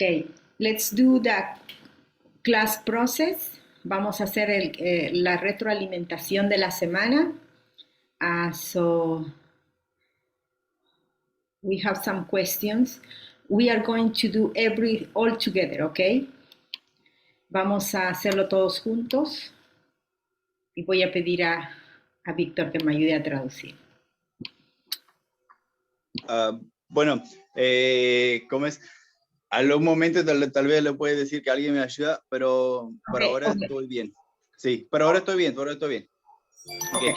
Okay, let's do the class process. Vamos a hacer la retroalimentación de la semana. So we have some questions. We are going to do all together, okay? Vamos a hacerlo todos juntos. Y voy a pedir a Víctor que me ayude a traducir. Bueno, ¿cómo es? A los momentos tal vez le puede decir que alguien me ayuda, pero por ahora estoy bien. Sí, por ahora estoy bien, Okay.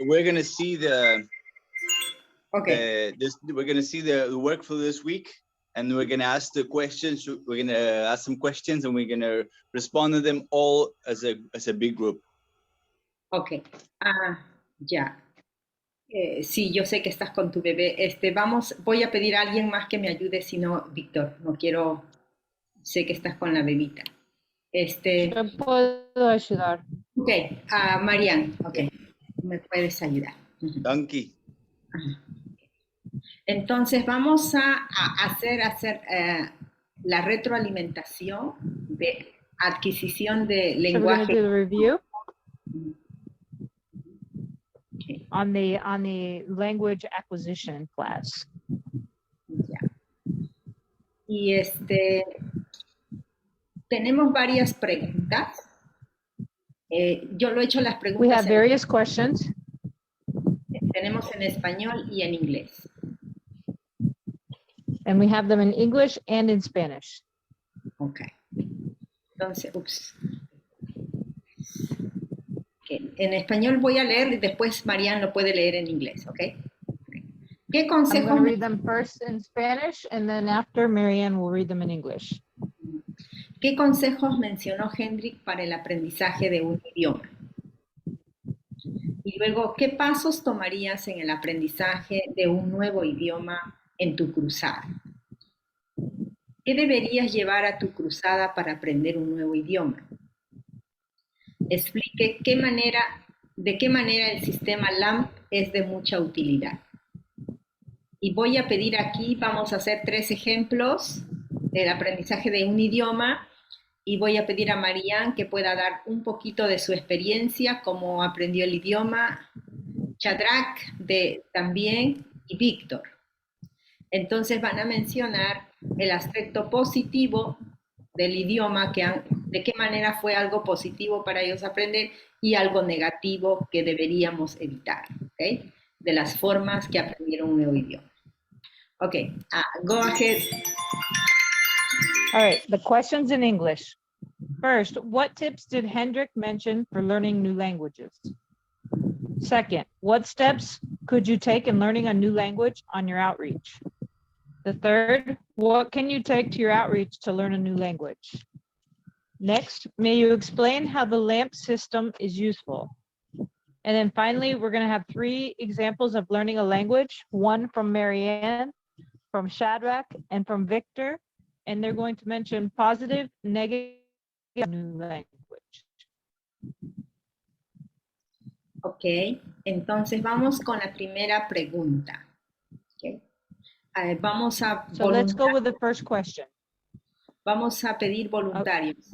We're going to see the we're going to see the work for this week, and we're going to ask the questions. We're going to ask some questions, and we're going to respond to them all as a big group. Okay. Ya. Sí, yo sé que estás con tu bebé. Voy a pedir a alguien más que me ayude, si no, Víctor, no quiero, sé que estás con la bebita. Yo puedo ayudar. Ok, Marian, ok, me puedes ayudar. Donkey. Entonces vamos a hacer la retroalimentación de adquisición de lenguaje. So we're going to do the review. On the language acquisition class. Ya. Y tenemos varias preguntas. Yo lo he hecho las preguntas. We have various questions. Tenemos en español y en inglés. And we have them in English and in Spanish. Okay. Entonces, en español voy a leer y después Marian lo puede leer en inglés, ¿ok? ¿Qué consejos? I'm going to read them first in Spanish, and then after Marianne will read them in English. ¿Qué consejos mencionó Heinrik para el aprendizaje de un idioma? Y luego, ¿qué pasos tomarías en el aprendizaje de un nuevo idioma en tu cruzada? ¿Qué deberías llevar a tu cruzada para aprender un nuevo idioma? Explique de qué manera el sistema LAMP es de mucha utilidad. Y voy a pedir aquí, vamos a hacer 3 ejemplos del aprendizaje de un idioma, y voy a pedir a Marianne que pueda dar un poquito de su experiencia, cómo aprendió el idioma, Shadrach también, y Víctor. Entonces van a mencionar el aspecto positivo del idioma, de qué manera fue algo positivo para ellos aprender y algo negativo que deberíamos evitar, ¿ok? De las formas que aprendieron un nuevo idioma. Ok, go ahead. All right, the questions in English. First, what tips did Heinrik mention for learning new languages? Second, what steps could you take in learning a new language on your outreach? The third, what can you take to your outreach to learn a new language? Next, may you explain how the LAMP system is useful? And then finally, we're going to have 3 examples of learning a language, one from Marianne, from Shadrach, and from Victor, and they're going to mention positive, negative, new language. Ok, entonces vamos con la primera pregunta. Okay. Vamos a So let's go with the first question. Vamos a pedir voluntarios.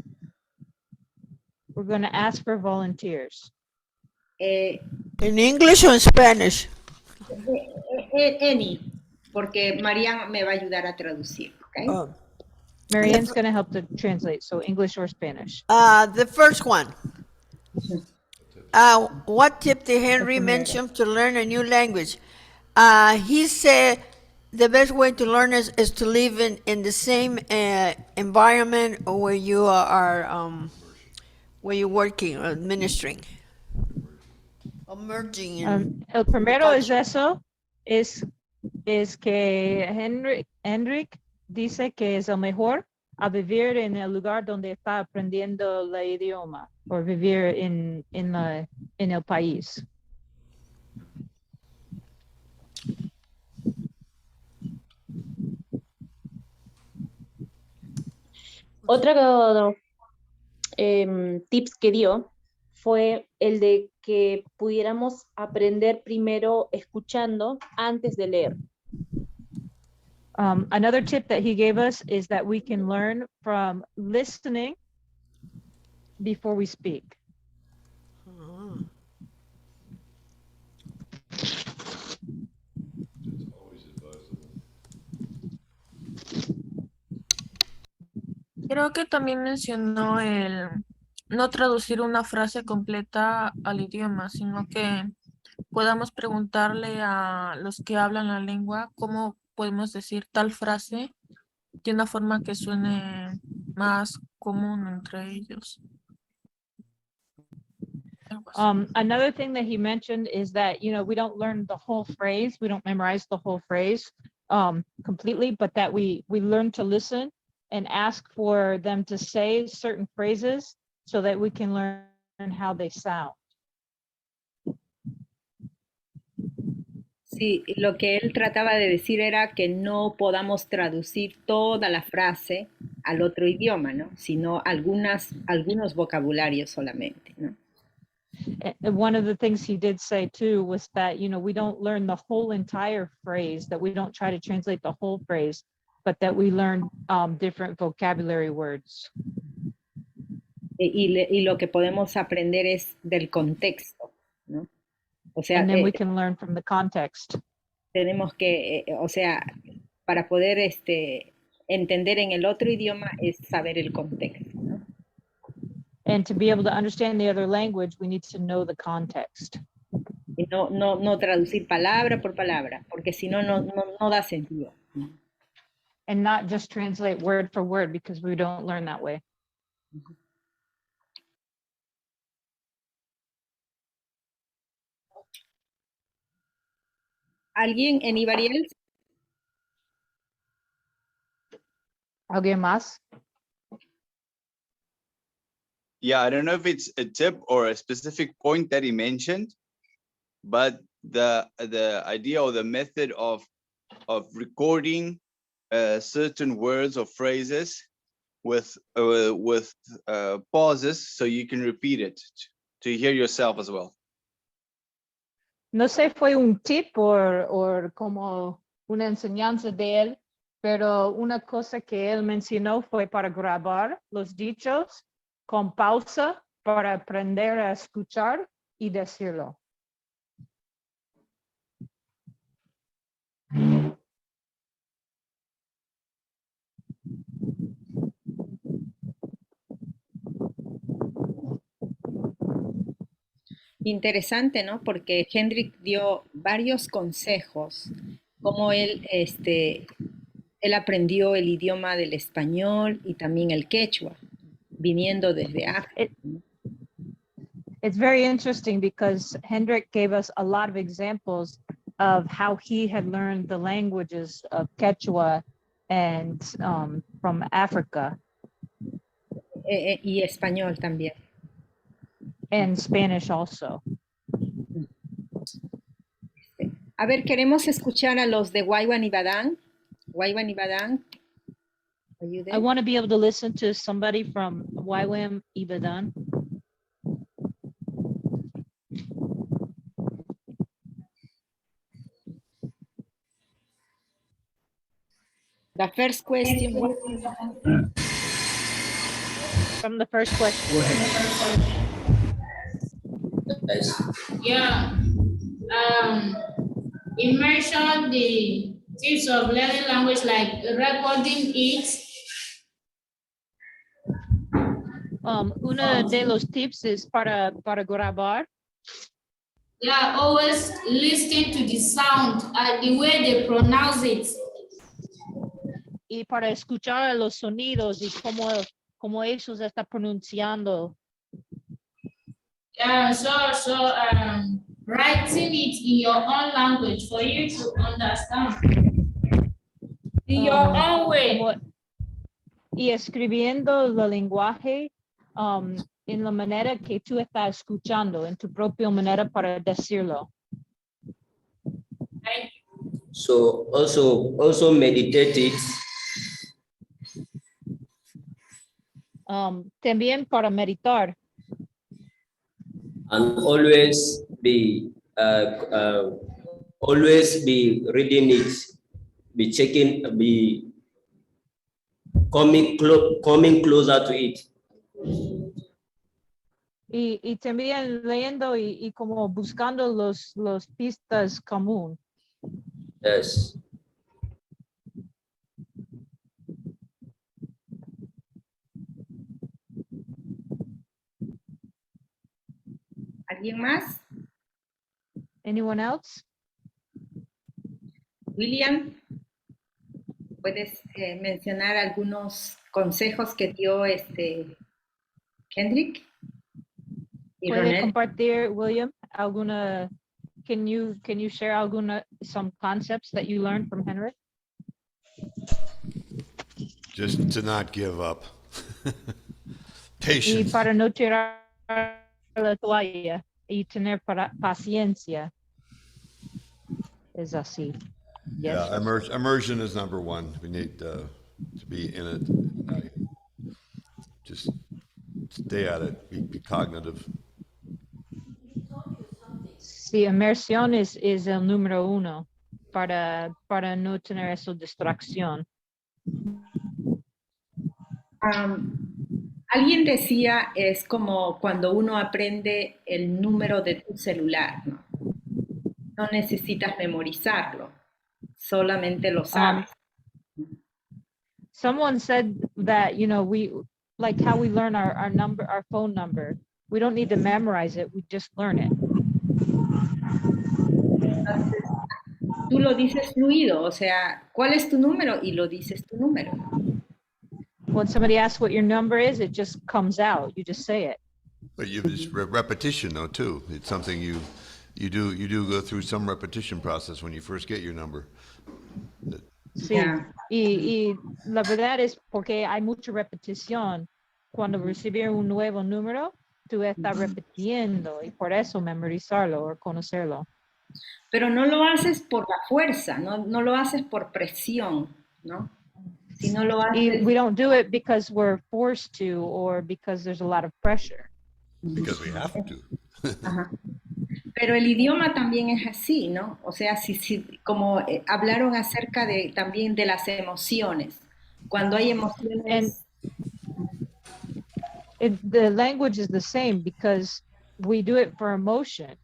We're going to ask for volunteers. In English or in Spanish? Any, porque Marianne me va a ayudar a traducir. Okay? Marianne's going to help to translate, so English or Spanish. The first one. What tip did Henry mention to learn a new language? He said the best way to learn is to live in the same environment where you are where you're working or administering. Or merging in El primero es eso, es que Heinrik dice que es el mejor a vivir en el lugar donde está aprendiendo el idioma, o vivir en el país. Otro tips que dio fue el de que pudiéramos aprender primero escuchando antes de leer. Another tip that he gave us is that we can learn from listening before we speak. Creo que también mencionó el no traducir una frase completa al idioma, sino que podamos preguntarle a los que hablan la lengua cómo podemos decir tal frase de una forma que suene más común entre ellos. Another thing that he mentioned is that, you know, we don't learn the whole phrase. We don't memorize the whole phrase completely, but that we learn to listen and ask for them to say certain phrases so that we can learn how they sound. Sí, lo que él trataba de decir era que no podamos traducir toda la frase al otro idioma, ¿no? Sino algunos vocabularios solamente, ¿no? And one of the things he did say too was that, you know, we don't learn the whole entire phrase, that we don't try to translate the whole phrase, but that we learn different vocabulary words. Y lo que podemos aprender es del contexto, ¿no? O sea, And then we can learn from the context. tenemos que, o sea, para poder entender en el otro idioma es saber el contexto, ¿no? And to be able to understand the other language, we need to know the context. Y no traducir palabra por palabra, porque si no, no da sentido. And not just translate word for word, because we don't learn that way. ¿Alguien? Anybody else? ¿Alguien más? Yeah, I don't know if it's a tip or a specific point that he mentioned, but the idea or the method of recording certain words or phrases with pauses so you can repeat it to hear yourself as well. No sé, fue un tip o como una enseñanza de él, pero una cosa que él mencionó fue para grabar los dichos con pausa para aprender a escuchar y decirlo. Interesante, ¿no? Porque Heinrik dio varios consejos, como él aprendió el idioma del español y también el quechua, viniendo desde África. It's very interesting because Heinrik gave us a lot of examples of how he had learned the languages of Quechua and from Africa. Y español también. And Spanish also. A ver, queremos escuchar a los de Ywam y Badán. Ywam y Badán. I want to be able to listen to somebody from Ywam y Badán. The first question. From the first question. Yeah. You mentioned the tips of learning language like recording it. Uno de los tips es para grabar. Yeah, always listen to the sound and the way they pronounce it. Y para escuchar los sonidos y cómo ellos están pronunciando. Writing it in your own language for you to understand. In your own way. Y escribiendo el lenguaje en la manera que tú estás escuchando, en tu propia manera para decirlo. So also meditate it. También para meditar. And always be reading it be checking, be coming closer to it. Y también leyendo y como buscando los pistas común. Yes. ¿Alguien más? Anyone else? William, ¿puedes mencionar algunos consejos que dio Heinrik y ¿Puede Ronel? compartir, William, alguna, can you share some concepts that you learned from Heinrich? Just to not give up. Y Patience. para no tirar la toalla y tener paciencia. Es así. Yes. Yeah, immersion is number one. We need to be in it. Just stay at it. Be cognitive. Sí, inmersión es el número uno para no tener esa distracción. Alguien decía, es como cuando uno aprende el número de tu celular, ¿no? No necesitas memorizarlo, solamente lo sabes. Someone said that, we, like how we learn our number, our phone number, we don't need to memorize it, we just learn it. Entonces, tú lo dices fluido, o sea, ¿cuál es tu número? Y lo dices tu número. When somebody asks what your number is, it just comes out, you just say it. But it's repetition though too. It's something you do go through some repetition process when you first get your number. Sí, Yeah. y la verdad es porque hay mucha repetición. Cuando recibes un nuevo número, tú estás repitiendo y por eso memorizarlo o conocerlo. Pero no lo haces por la fuerza, no lo haces por presión, ¿no? Si no lo haces... We don't do it because we're forced to or because there's a lot of pressure. Because we have to. Ajá. Pero el idioma también es así, ¿no? O sea, como hablaron acerca también de las emociones. Cuando hay emociones... The language is the same because we do it for emotion.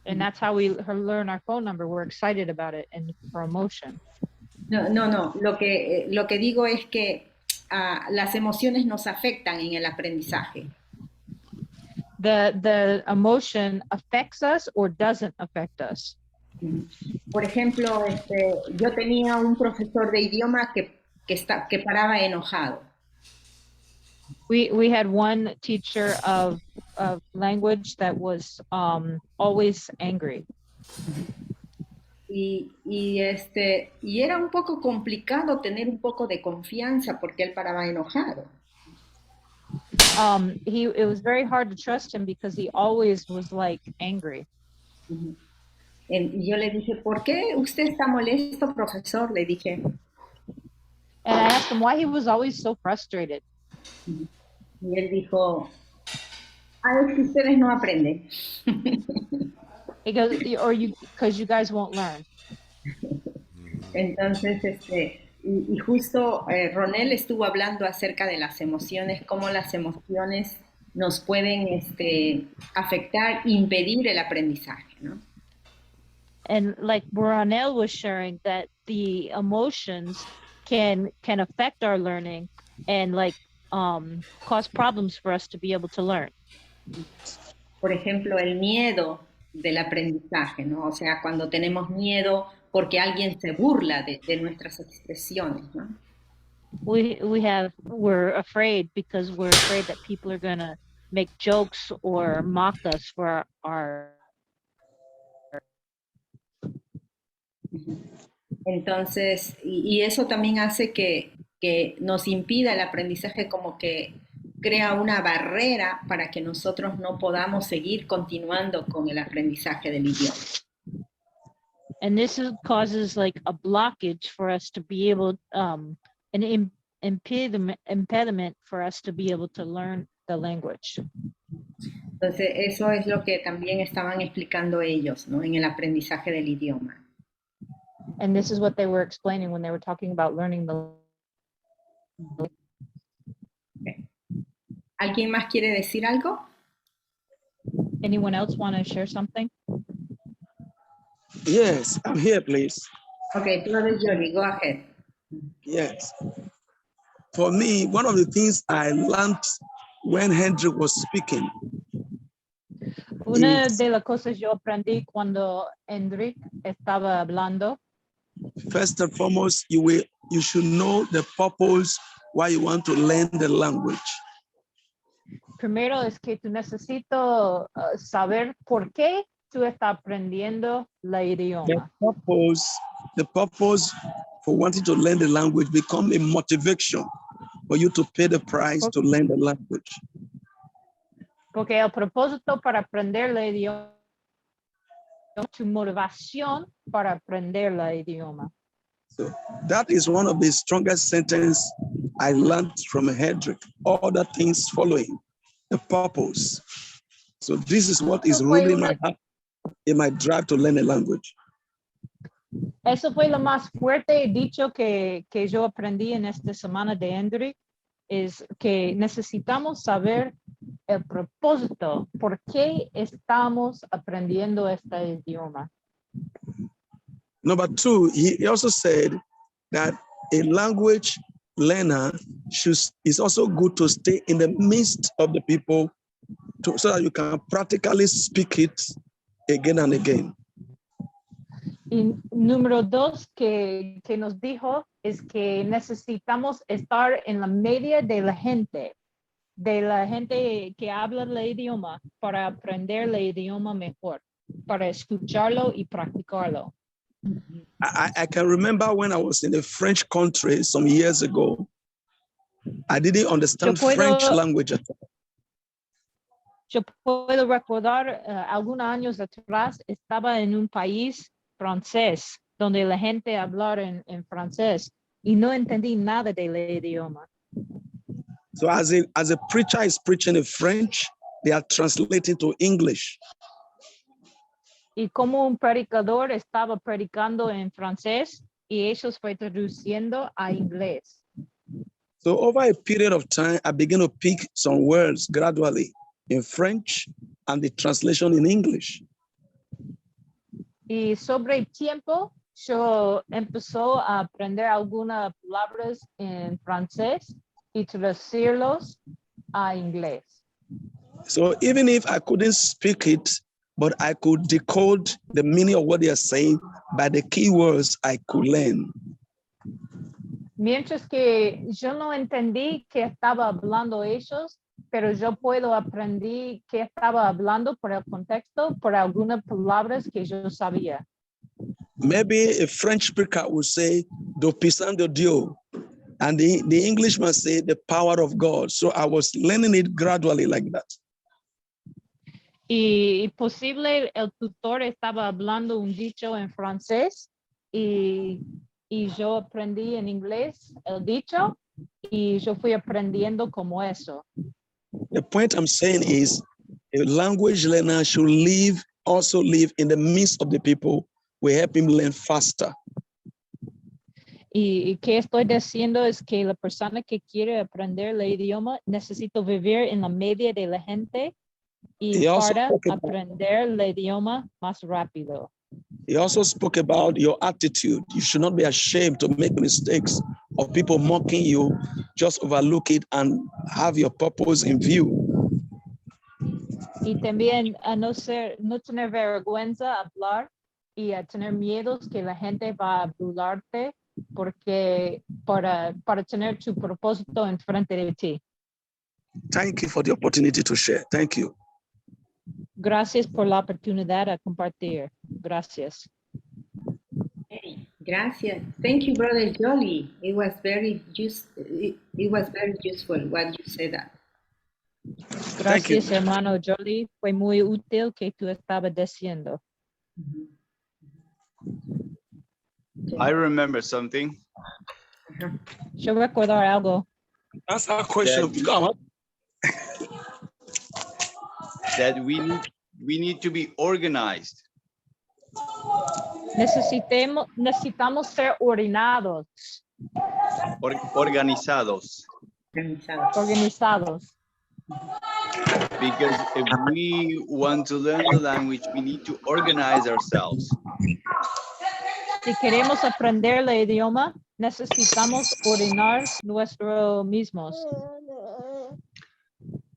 And that's how we learn our phone number. We're excited about it and for emotion. No. Lo que digo es que las emociones nos afectan en el aprendizaje. The emotion affects us or doesn't affect us. Por ejemplo, yo tenía un profesor de idioma que paraba enojado. We had one teacher of language that was always angry. Y era un poco complicado tener un poco de confianza porque él paraba enojado. It was very hard to trust him because he always was like angry. Y yo le dije, ¿por qué usted está molesto, profesor? Le dije. And I asked him why he was always so frustrated. Y él dijo, es que ustedes no aprenden. He goes, because you guys won't learn. Entonces, y justo Ronel estuvo hablando acerca de las emociones, cómo las emociones nos pueden afectar, impedir el aprendizaje, ¿no? And like Ronel was sharing that the emotions can affect our learning and like cause problems for us to be able to learn. Por ejemplo, el miedo del aprendizaje, ¿no? O sea, cuando tenemos miedo porque alguien se burla de nuestras expresiones, ¿no? We're afraid because we're afraid that people are going to make jokes or mock us for our... Entonces, y eso también hace que nos impida el aprendizaje, como que crea una barrera para que nosotros no podamos seguir continuando con el aprendizaje del idioma. And this causes like a blockage for us to be able, an impediment for us to be able to learn the language. Entonces, eso es lo que también estaban explicando ellos, ¿no? En el aprendizaje del idioma. And this is what they were explaining when they were talking about learning the. ¿Alguien más quiere decir algo? Anyone else want to share something? Yes, I'm here, please. Okay, Brother Johnny, go ahead. Yes. For me, one of the things I learned when Hendrik was speaking. Una de las cosas yo aprendí cuando Hendrik estaba hablando. First and foremost, you should know the purpose why you want to learn the language. Primero es que tú necesitas saber por qué tú estás aprendiendo la idioma. The purpose for wanting to learn the language become a motivation for you to pay the price to learn the language. Porque el propósito para aprender la idioma es tu motivación para aprender la idioma. So that is one of the strongest sentences I learned from Hendrik. All the things following, the purpose. So this is what is really in my drive to learn a language. Eso fue lo más fuerte dicho que yo aprendí en esta semana de Hendrik, es que necesitamos saber el propósito, por qué estamos aprendiendo este idioma. Number two, he also said that a language learner is also good to stay in the midst of the people so that you can practically speak it again and again. Y número dos que nos dijo es que necesitamos estar en la media de la gente que habla el idioma para aprender el idioma mejor, para escucharlo y practicarlo. I can remember when I was in a French country some years ago, I didn't understand French language at all. Yo puedo recordar algunos años atrás, estaba en un país francés, donde la gente hablaba en francés y no entendí nada del idioma. So as a preacher is preaching in French, they are translating to English. Y como un predicador estaba predicando en francés y ellos fue traduciendo a inglés. So over a period of time, I began to pick some words gradually in French and the translation in English. Y sobre el tiempo, yo empezó a aprender algunas palabras en francés y traducirlos a inglés. So even if I couldn't speak it, but I could decode the meaning of what they are saying by the keywords I could learn. Mientras que yo no entendí qué estaba hablando ellos, pero yo puedo aprender qué estaba hablando por el contexto, por algunas palabras que yo sabía. Maybe a French speaker would say, "Do puissance de Dieu," and the Englishman say, "The power of God." So I was learning it gradually like that. Y posible el tutor estaba hablando un dicho en francés y yo aprendí en inglés el dicho y yo fui aprendiendo como eso. The point I'm saying is a language learner should also live in the midst of the people. We help him learn faster. Y que estoy diciendo es que la persona que quiere aprender el idioma necesita vivir en la media de la gente y para aprender el idioma más rápido. He also spoke about your attitude. You should not be ashamed to make mistakes or people mocking you. Just overlook it and have your purpose in view. Y también a no tener vergüenza hablar y a tener miedos que la gente va a burlarte porque para tener tu propósito enfrente de ti. Thank you for the opportunity to share. Thank you. Gracias por la oportunidad a compartir. Gracias. Hey, gracias. Thank you, Brother Jolly. It was very useful what you said. Gracias, hermano Jolly. Fue muy útil que tú estabas diciendo. I remember something. Yo recordar algo. That's our question. Come on. That we need to be organized. Necesitamos ser ordenados. Organizados. Organizados. Because if we want to learn the language, we need to organize ourselves. Si queremos aprender el idioma, necesitamos ordenar nuestros mismos.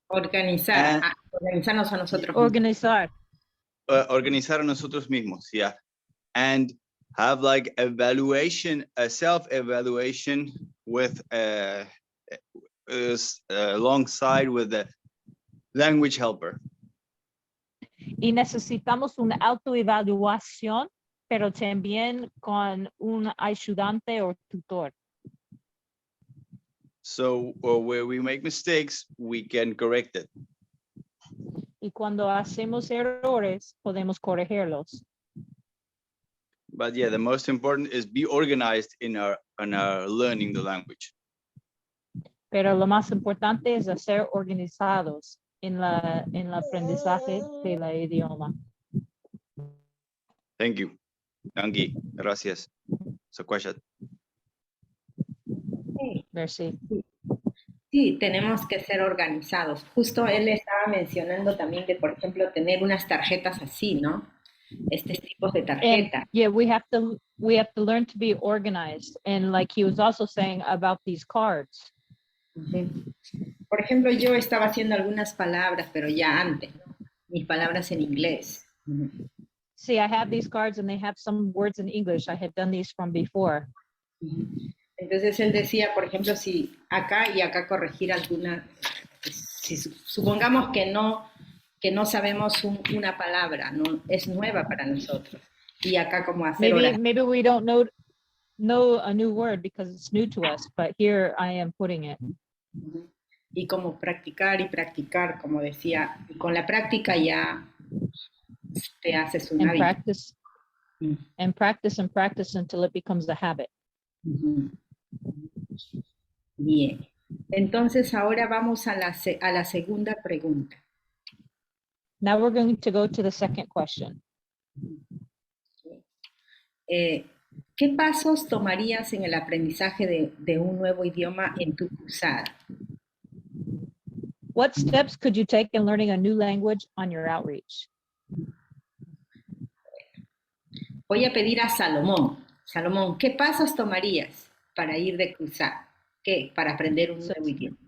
Organizarnos a nosotros mismos. Organizar. Organizar a nosotros mismos, yeah. And have like evaluation, a self-evaluation with alongside with the language helper. Y necesitamos una autoevaluación, pero también con un ayudante o tutor. So where we make mistakes, we can correct it. Y cuando hacemos errores, podemos corregirlos. But yeah, the most important is be organized in our learning the language. Pero lo más importante es ser organizados en el aprendizaje del idioma. Thank you. Angie, gracias. So question. Merci. Sí, tenemos que ser organizados. Justo él estaba mencionando también de, por ejemplo, tener unas tarjetas así, ¿no? Estos tipos de tarjetas. Yeah, we have to learn to be organized. And like he was also saying about these cards. Por ejemplo, yo estaba haciendo algunas palabras, pero ya antes, mis palabras en inglés. See, I have these cards and they have some words in English. I had done these from before. Entonces él decía, por ejemplo, si acá y acá corregir alguna, si supongamos que no sabemos una palabra, no es nueva para nosotros. Y acá como hacer maybe we don't know a new word because it's new to us, but here I am putting it. Y como practicar y practicar, como decía, y con la práctica ya te haces un hábito. Practice, and practice and practice until it becomes a habit. Bien. Entonces ahora vamos a la segunda pregunta. Now we're going to go to the second question. ¿Qué pasos tomarías en el aprendizaje de un nuevo idioma en tu cruzada? What steps could you take in learning a new language on your outreach? Voy a pedir a Salomón. Salomón, ¿qué pasos tomarías para ir de cruzada? ¿Qué? Para aprender un nuevo idioma.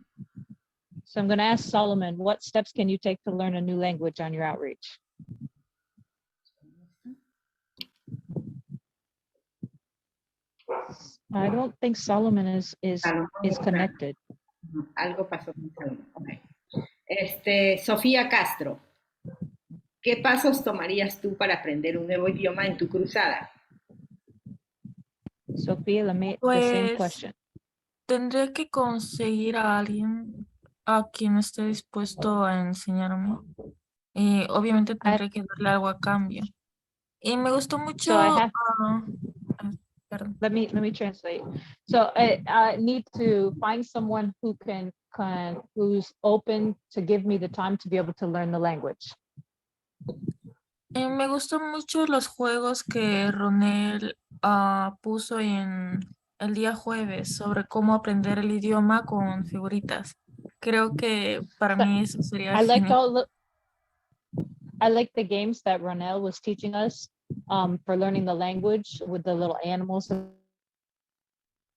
So I'm going to ask Solomon, what steps can you take to learn a new language on your outreach? I don't think Solomon is connected. Algo pasó con Salomón. Okay. Sofía Castro, ¿qué pasos tomarías tú para aprender un nuevo idioma en tu cruzada? Sofía, the same question. Tendré que conseguir a alguien a quien esté dispuesto a enseñarme. Y obviamente tendré que darle algo a cambio. Y me gustó mucho. Let me translate. So I need to find someone who who's open to give me the time to be able to learn the language. Me gustó mucho los juegos que Ronel puso en el día jueves sobre cómo aprender el idioma con figuritas. Creo que para mí eso sería genial. I like the games that Ronel was teaching us for learning the language with the little animals. So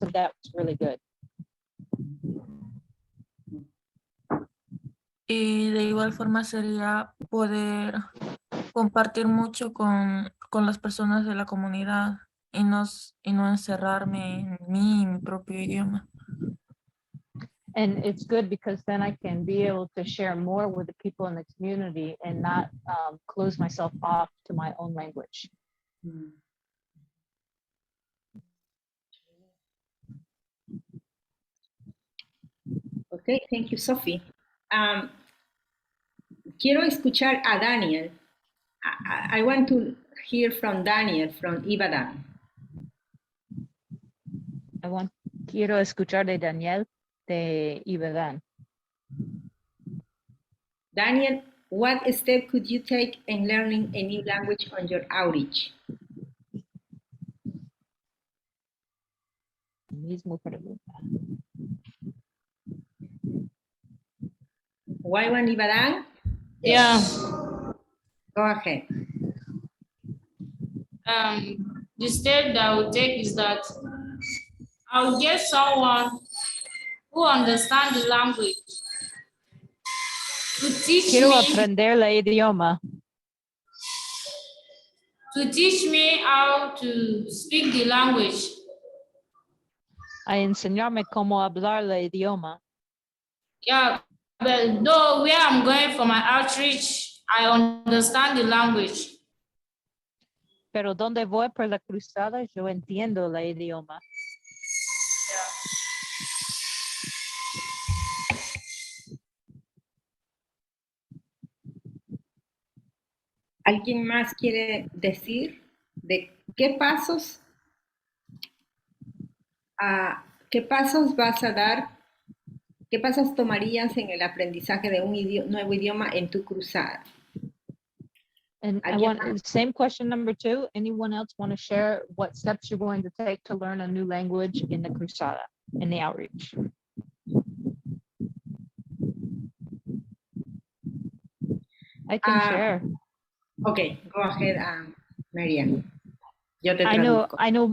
that was really good. Y de igual forma sería poder compartir mucho con las personas de la comunidad y no encerrarme en mí y mi propio idioma. And it's good because then I can be able to share more with the people in the community and not close myself off to my own language. Okay, thank you, Sophie. Quiero escuchar a Daniel. I want to hear from Daniel from Ibadan. Quiero escuchar de Daniel de Ibadan. Daniel, what step could you take in learning a new language on your outreach? Mismo pregunta. Ywam Ibadan, Yeah. go ahead. The step that I will take is that I'll get someone who understands the language to teach Quiero me aprender la idioma. how to speak the language. A enseñarme cómo hablar la idioma. Yeah, but though where I'm going for my outreach, I understand the language. Pero donde voy por la cruzada, yo entiendo la idioma. ¿Alguien más quiere decir de qué pasos vas a dar, qué pasos tomarías en el aprendizaje de un nuevo idioma en tu cruzada? And I want same question number 2. Anyone else want to share what steps you're going to take to learn a new language in the cruzada, in the outreach? I can share. Okay, go ahead, Marian. Yo te I traduzco. know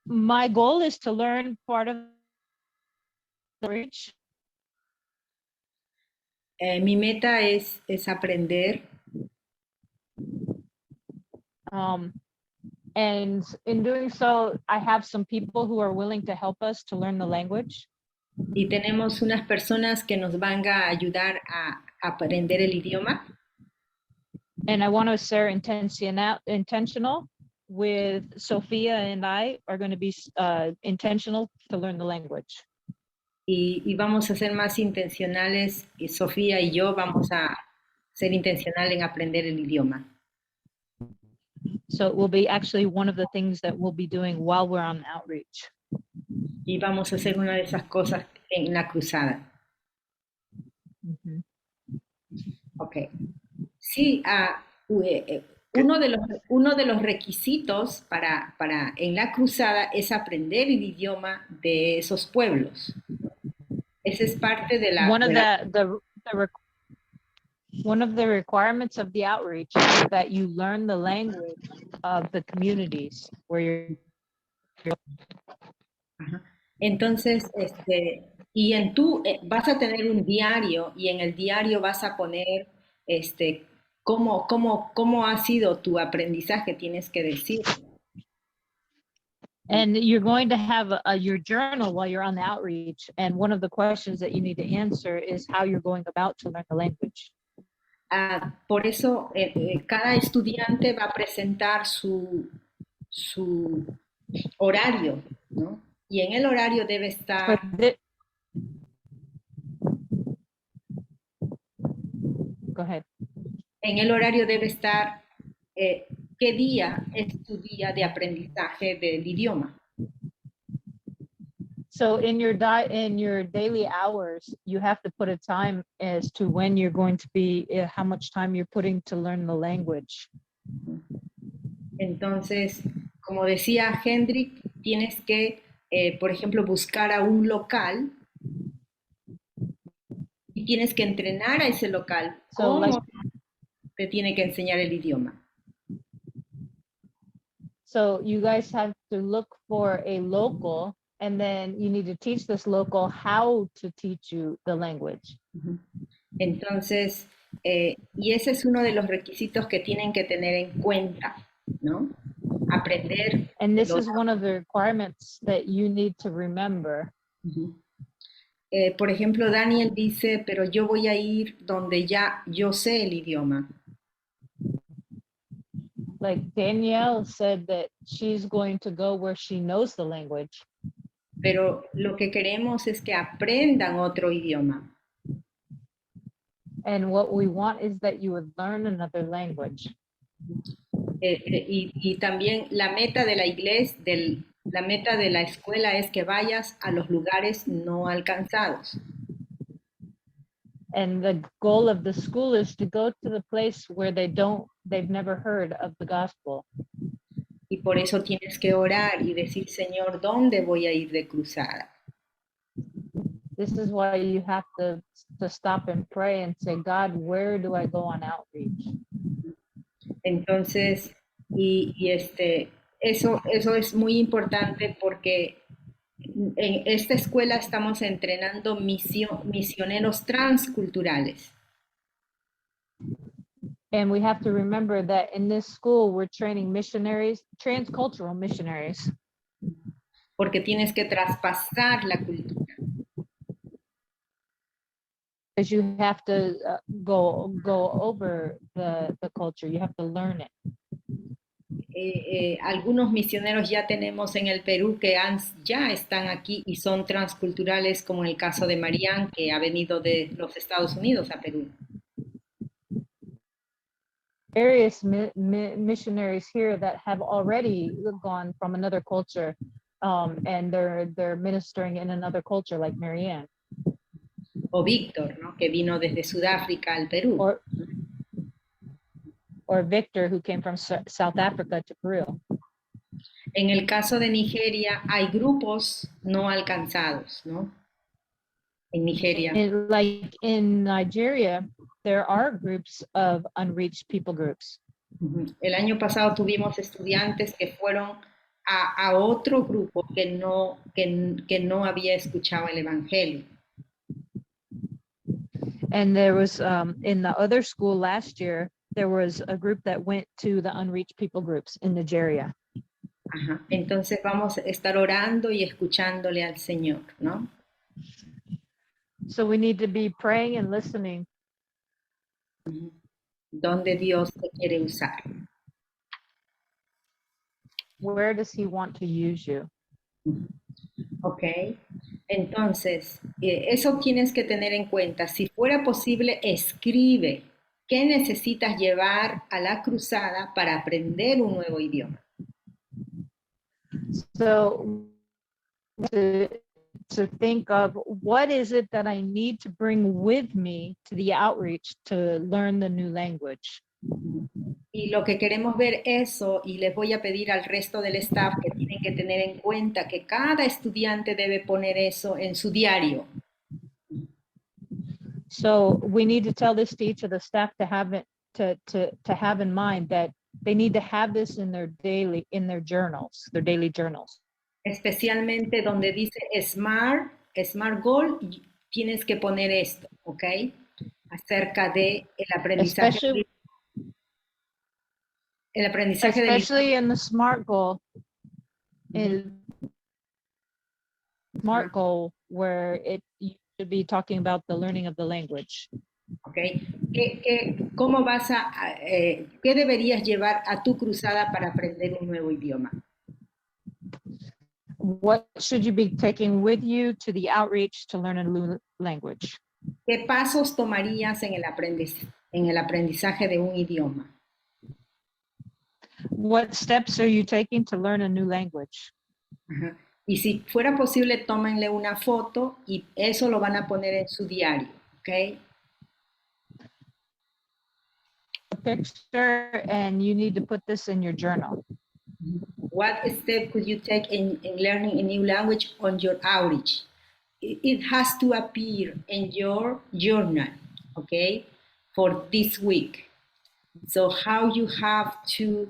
my goal is to learn part of the outreach. Mi meta es aprender. And in doing so, I have some people who are willing to help us to learn the language. Y tenemos unas personas que nos van a ayudar a aprender el idioma. And I want to ser intentional with Sophia, and I are going to be intentional to learn the language. Y vamos a ser más intencionales, y Sofía y yo vamos a ser intencional en aprender el idioma. So it will be actually one of the things that we'll be doing while we're on outreach. Y vamos a hacer una de esas cosas en la cruzada. Mm-hmm. Ok. Sí, uno de los requisitos para en la cruzada es aprender el idioma de esos pueblos. Ese es parte de la... One of the requirements of the outreach is that you learn the language of the communities where you're... Ajá. Entonces, y vas a tener un diario, y en el diario vas a poner cómo ha sido tu aprendizaje, tienes que decir. And you're going to have your journal while you're on the outreach, and one of the questions that you need to answer is how you're going about to learn the language. Por eso, cada estudiante va a presentar su horario, ¿no? Y en el horario debe estar... Go ahead. En el horario debe estar qué día es tu día de aprendizaje del idioma. So in your daily hours, you have to put a time as to when you're going to be, how much time you're putting to learn the language. Entonces, como decía Heinrik, tienes que, por ejemplo, buscar a un local y tienes que entrenar a ese local. ¿Cómo te tiene que enseñar el idioma? So you guys have to look for a local, and then you need to teach this local how to teach you the language. Entonces, y ese es uno de los requisitos que tienen que tener en cuenta, ¿no? Aprender. And this is one of the requirements that you need to remember. Por ejemplo, Daniel dice, pero yo voy a ir donde ya yo sé el idioma. Like Danielle said that she's going to go where she knows the language. Pero lo que queremos es que aprendan otro idioma. And what we want is that you would learn another language. Y también la meta de la iglesia, la meta de la escuela es que vayas a los lugares no alcanzados. And the goal of the school is to go to the place where they've never heard of the gospel. Y por eso tienes que orar y decir, Señor, ¿dónde voy a ir de cruzada? This is why you have to stop and pray and say, God, where do I go on outreach? Entonces, eso es muy importante porque en esta escuela estamos entrenando misioneros transculturales. And we have to remember that in this school, we're training missionaries, transcultural missionaries. Porque tienes que traspasar la cultura. Because you have to go over the culture. You have to learn it. Algunos misioneros ya tenemos en el Perú que ya están aquí y son transculturales, como en el caso de Marianne, que ha venido de los Estados Unidos a Perú. Various missionaries here that have already gone from another culture, and they're ministering in another culture, like Marianne. O Víctor, ¿no? Que vino desde Sudáfrica al Perú. Or Victor, who came from South Africa to Peru. En el caso de Nigeria, hay grupos no alcanzados, ¿no? En Nigeria. Like in Nigeria, there are groups of unreached people groups. El año pasado tuvimos estudiantes que fueron a otro grupo que no había escuchado el Evangelio. And there was, in the other school last year, there was a group that went to the unreached people groups in Nigeria. Ajá. Entonces vamos a estar orando y escuchándole al Señor, ¿no? So we need to be praying and listening. ¿Dónde Dios te quiere usar? Where does he want to use you? Ok. Entonces, eso tienes que tener en cuenta. Si fuera posible, escribe qué necesitas llevar a la cruzada para aprender un nuevo idioma. So to think of what is it that I need to bring with me to the outreach to learn the new language. Y lo que queremos ver eso, y les voy a pedir al resto del staff que tienen que tener en cuenta que cada estudiante debe poner eso en su diario. So we need to tell this to each of the staff to have it to have in mind that they need to have this in their daily daily journals. Especialmente donde dice Smart Goal, tienes que poner esto, ¿ok? Acerca de el aprendizaje. El aprendizaje especially in the SMART goal, where you should be talking about the learning of the language. Okay. ¿Cómo vas qué deberías llevar a tu cruzada para aprender un nuevo idioma? What should you be taking with you to the outreach to learn a new language? ¿Qué pasos tomarías en el aprendizaje de un idioma? What steps are you taking to learn a new language? Ajá. Y si fuera posible, tómenle una foto y eso lo van a poner en su diario, ¿ok? A picture, and you need to put this in your journal. What step could you take in learning a new language on your outreach? It has to appear in your journal, okay, for this week. So how you have to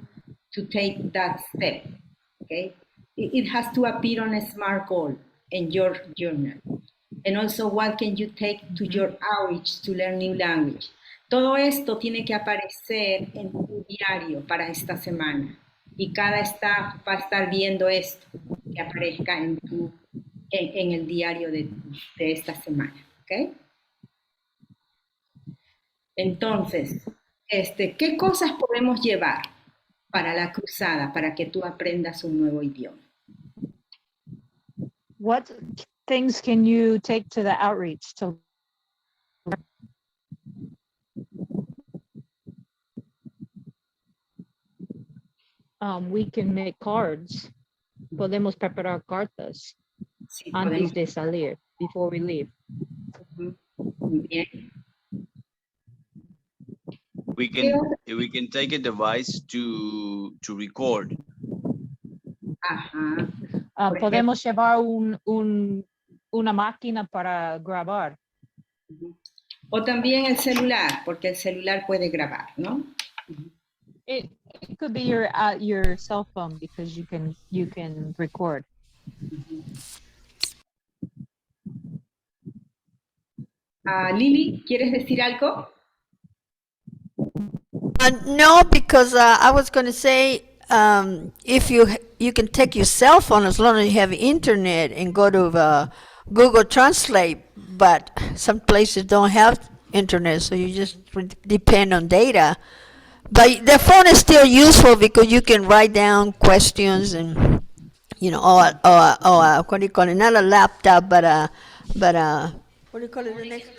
take that step, okay? It has to appear on a SMART goal in your journal. And also, what can you take to your outreach to learn new language? Todo esto tiene que aparecer en tu diario para esta semana. Y cada staff va a estar viendo esto que aparezca en el diario de esta semana, ¿ok? Entonces, ¿qué cosas podemos llevar para la cruzada para que tú aprendas un nuevo idioma? What things can you take to the outreach to we can make cards. Podemos preparar cartas Sí, antes de salir, before we leave. Muy bien. We can take a device to record Ajá. Por Podemos llevar una máquina para grabar. O también el celular, porque el celular puede grabar, ¿no? It could be your cell phone because you can record. Lili, ¿quieres decir algo? No, because I was going to say, if you can take your cell phone as long as you have internet and go to Google Translate, but some places don't have internet, so you just depend on data. But the phone is still useful because you can write down questions and, or what do you call it? Not a laptop, but what do you call it? The next?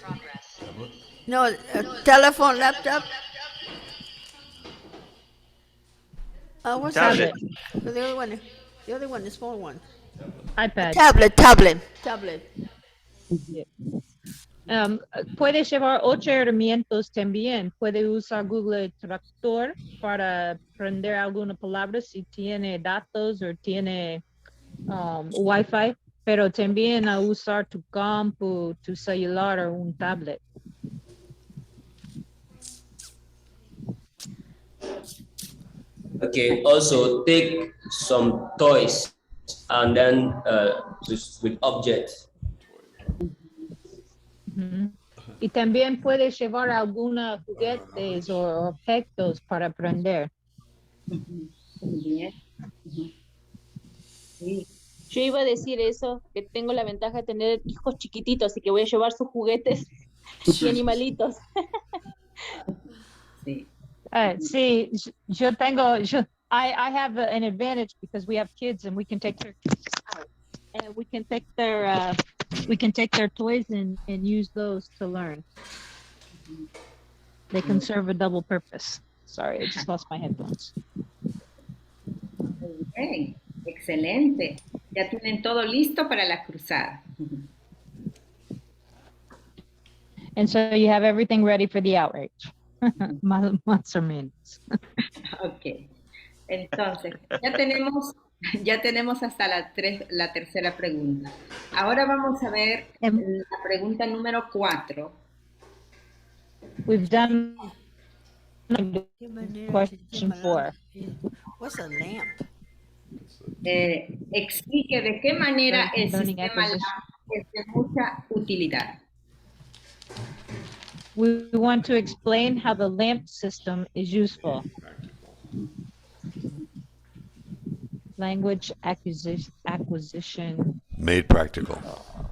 No, a telephone, laptop. What's Tablet. the other one? The other one, the small one. iPad. Tablet. Puede llevar 8 herramientas también. Puede usar Google Traductor para aprender alguna palabra si tiene datos o tiene Wi-Fi, pero también a usar tu compu, tu celular o un tablet. Okay, also take some toys and then with objects. Y también puede llevar algunos juguetes o objetos para aprender. Bien. Sí. Yo iba a decir eso, que tengo la ventaja de tener hijos chiquititos, así que voy a llevar sus juguetes y animalitos. Sí. Sí, I have an advantage because we have kids and we can take their toys and use those to learn. They can serve a double purpose. Sorry, I just lost my headphones. Muy bien. Excelente. Ya tienen todo listo para la cruzada. And so you have everything ready for the outreach. Más o menos. Ok. Entonces, ya tenemos hasta la tercera pregunta. Ahora vamos a ver la pregunta número 4. We've done question 4. What's a lamp? Explique de qué manera el sistema LAMP es de mucha utilidad. We want to explain how the LAMP system is useful. Language acquisition. Made practical.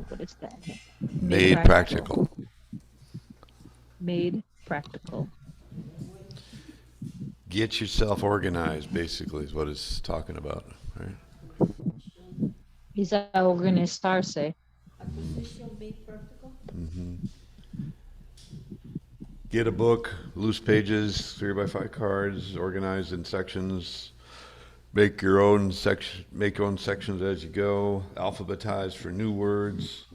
What is that? Made practical. Made practical. Get yourself organized, basically, is what it's talking about, right? Is a organizarse. Get a book, loose pages, 3x5 cards, organized in sections. Make your own sections as you go. Alphabetize for new words.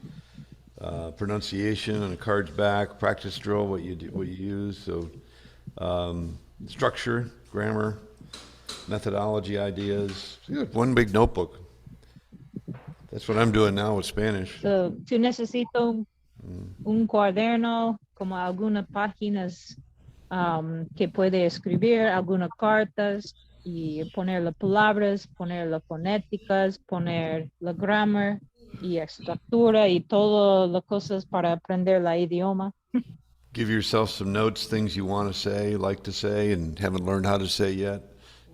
Pronunciation on the card's back. Practice drill what you use. So structure, grammar, methodology ideas. One big notebook. That's what I'm doing now with Spanish. So, tú necesito un cuaderno, como algunas páginas que puede escribir, algunas cartas y poner las palabras, poner las fonéticas, poner la grammar y estructura y todas las cosas para aprender el idioma. Give yourself some notes, things you want to say, like to say, and haven't learned how to say yet.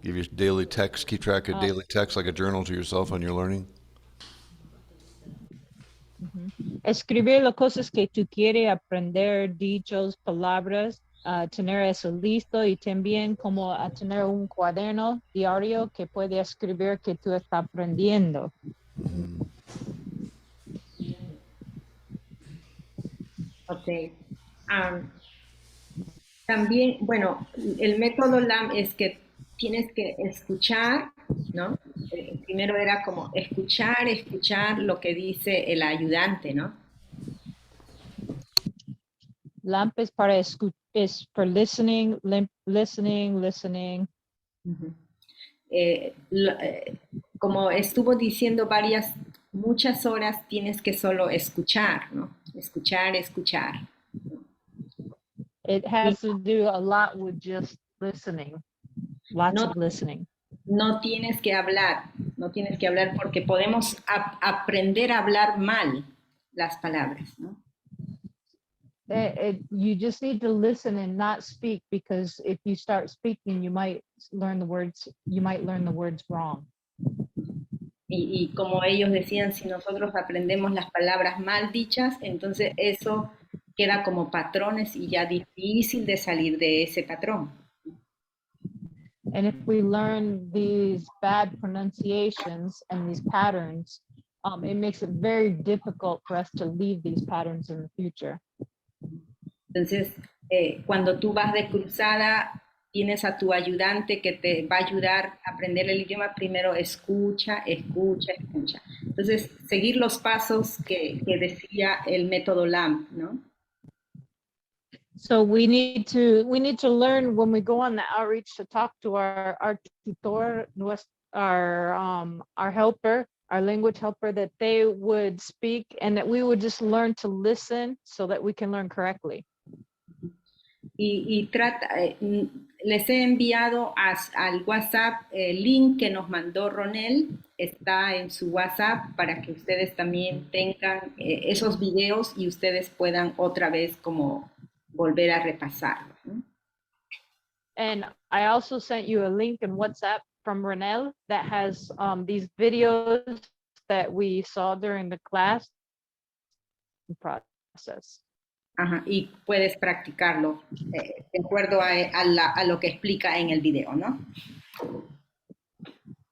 Give your daily text, keep track of daily text like a journal to yourself on your learning. Escribir las cosas que tú quieres aprender, dichos, palabras, tener eso listo y también como a tener un cuaderno diario que puede escribir que tú estás aprendiendo. Ok. También, bueno, el método LAM es que tienes que escuchar, ¿no? Primero era como escuchar lo que dice el ayudante, ¿no? LAMP es para es for listening. como estuvo diciendo muchas horas, tienes que solo escuchar, ¿no? Escuchar, escuchar. It has to do a lot with just listening, lots No, of listening. no tienes que hablar porque podemos aprender a hablar mal las palabras, ¿no? You just need to listen and not speak, because if you start speaking, you might learn the words wrong. Y como ellos decían, si nosotros aprendemos las palabras mal dichas, entonces eso queda como patrones y ya difícil de salir de ese patrón. And if we learn these bad pronunciations and these patterns, it makes it very difficult for us to leave these patterns in the future. Entonces, cuando tú vas de cruzada, tienes a tu ayudante que te va a ayudar a aprender el idioma. Primero escucha, escucha, escucha. Entonces, seguir los pasos que decía el método LAMP, ¿no? So we need to learn when we go on the outreach to talk to our tutor, our helper, our language helper, that they would speak and that we would just learn to listen so that we can learn correctly. Les he enviado al WhatsApp el link que nos mandó Ronel, está en su WhatsApp para que ustedes también tengan esos videos y ustedes puedan otra vez como volver a repasarlo, ¿no? And I also sent you a link in WhatsApp from Ronel that has these videos that we saw during the class process. Ajá, y puedes practicarlo de acuerdo a lo que explica en el video, ¿no?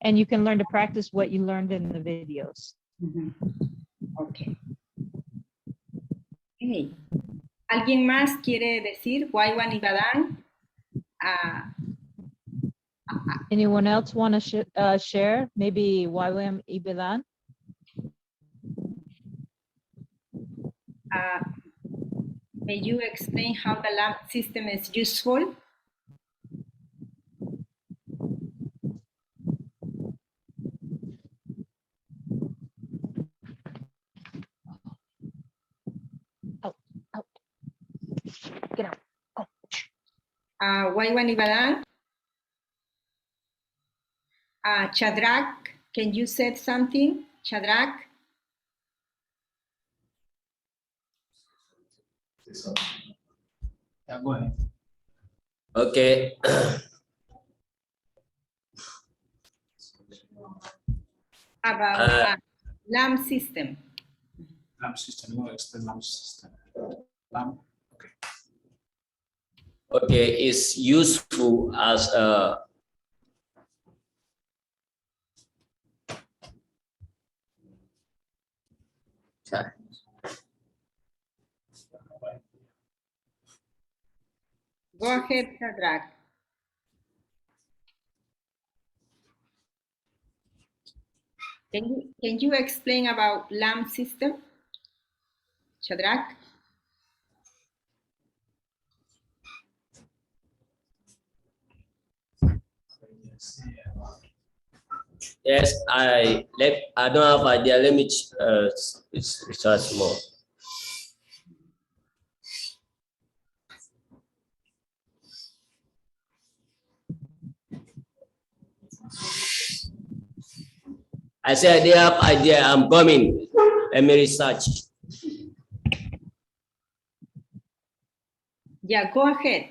And you can learn to practice what you learned in the videos. Okay. Okay. ¿Alguien más quiere decir? Ywam y Badán. Anyone else want to share? Maybe Ywam y Badán? May you explain how the LAMP system is useful? Out. Get out. Go. Ywam y Badán. Shadrach, can you say something? Shadrach? Yeah, go ahead. Okay. About LAMP system. LAMP system, no, it's the LAMP system. LAMP, okay. Okay, it's useful as a Go ahead, Shadrach. Can you explain about LAMP system, Shadrach? Yes, I don't have idea. Let me research more. I said they have idea. I'm coming. Let me research. Yeah, go ahead.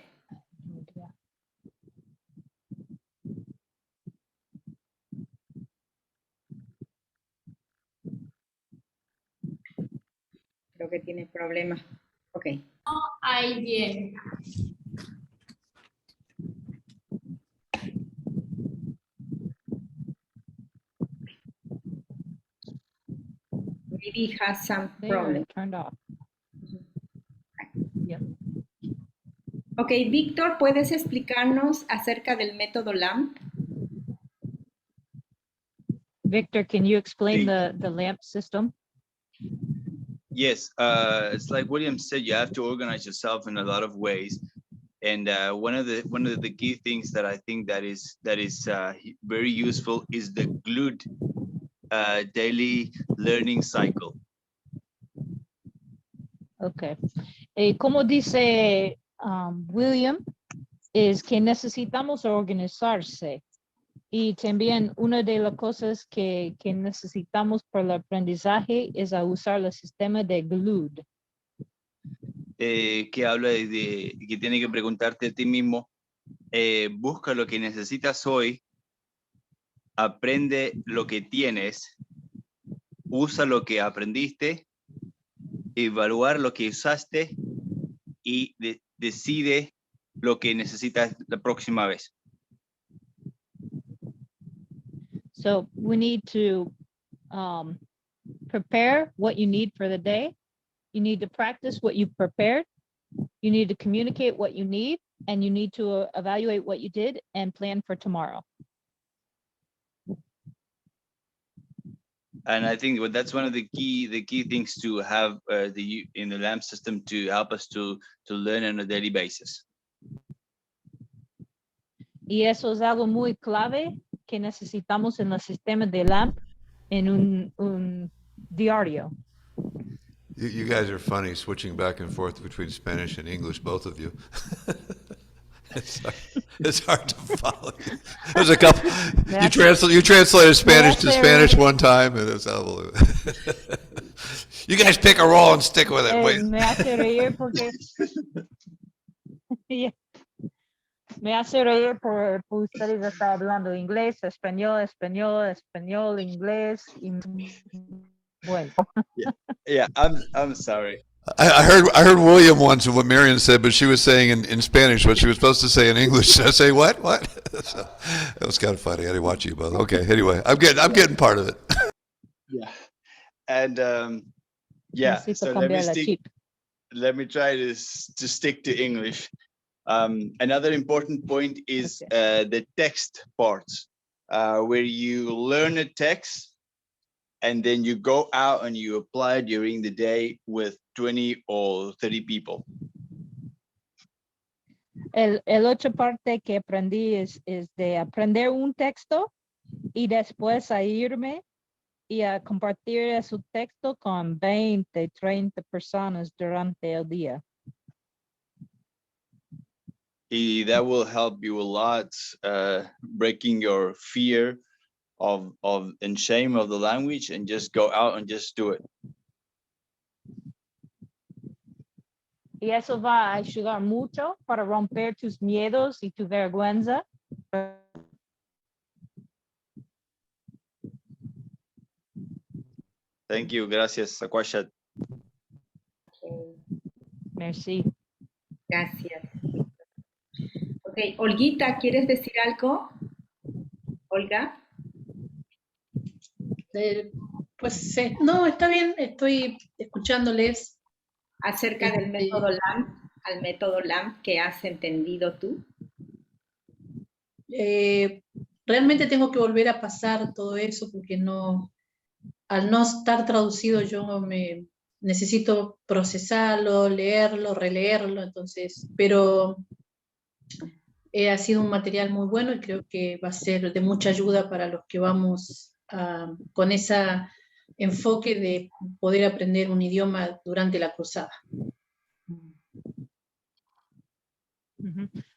Creo que tiene problemas. Ok. No idea. Maybe it has some problem. Turned off. Yep. Ok, Víctor, ¿puedes explicarnos acerca del método LAMP? Victor, can you explain the LAMP system? Yes, it's like William said, you have to organize yourself in a lot of ways. And one of the key things that I think that is very useful is the glued daily learning cycle. Okay. Como dice William, es que necesitamos organizarse. Y también una de las cosas que necesitamos para el aprendizaje es a usar el sistema de GLUED. Que habla de que tiene que preguntarte a ti mismo, busca lo que necesitas hoy, aprende lo que tienes, usa lo que aprendiste, evaluar lo que usaste y decide lo que necesitas la próxima vez. So we need to prepare what you need for the day. You need to practice what you prepared. You need to communicate what you need, and you need to evaluate what you did and plan for tomorrow. And I think that's one of the key things to have in the LAMP system to help us to learn on a daily basis. Y eso es algo muy clave que necesitamos en el sistema de LAMP en un diario. You guys are funny, switching back and forth between Spanish and English, both of you. It's hard to follow you. There's a couple. You translated Spanish to Spanish one time, and it's you guys pick a role and stick with it. Wait. Me hace reír porque me hace reír por ustedes estar hablando inglés, español, inglés. Bueno. Yeah, I'm sorry. I heard William once what Marion said, but she was saying in Spanish what she was supposed to say in English. I say what? So, it was kind of funny. I didn't watch you both. Okay. Anyway, I'm getting part of it. Yeah, and yeah. So let me try to stick to English. Another important point is the text parts, where you learn a text. And then you go out and you apply during the day with 20 or 30 people. El otra parte que aprendí es de aprender un texto y después a irme y a compartir ese texto con 20, 30 personas durante el día. Y that will help you a lot, breaking your fear and shame of the language, and just go out and just do it. Y eso va a ayudar mucho para romper tus miedos y tu vergüenza. Thank you. Gracias, Aquashat. Merci. Gracias. Ok, Olguita, ¿quieres decir algo? Olga. Pues no, está bien, estoy escuchándoles. Acerca del método LAMP, al método LAMP que has entendido tú. Realmente tengo que volver a pasar todo eso porque al no estar traducido yo necesito procesarlo, leerlo, releerlo, entonces, pero ha sido un material muy bueno y creo que va a ser de mucha ayuda para los que vamos con ese enfoque de poder aprender un idioma durante la cruzada.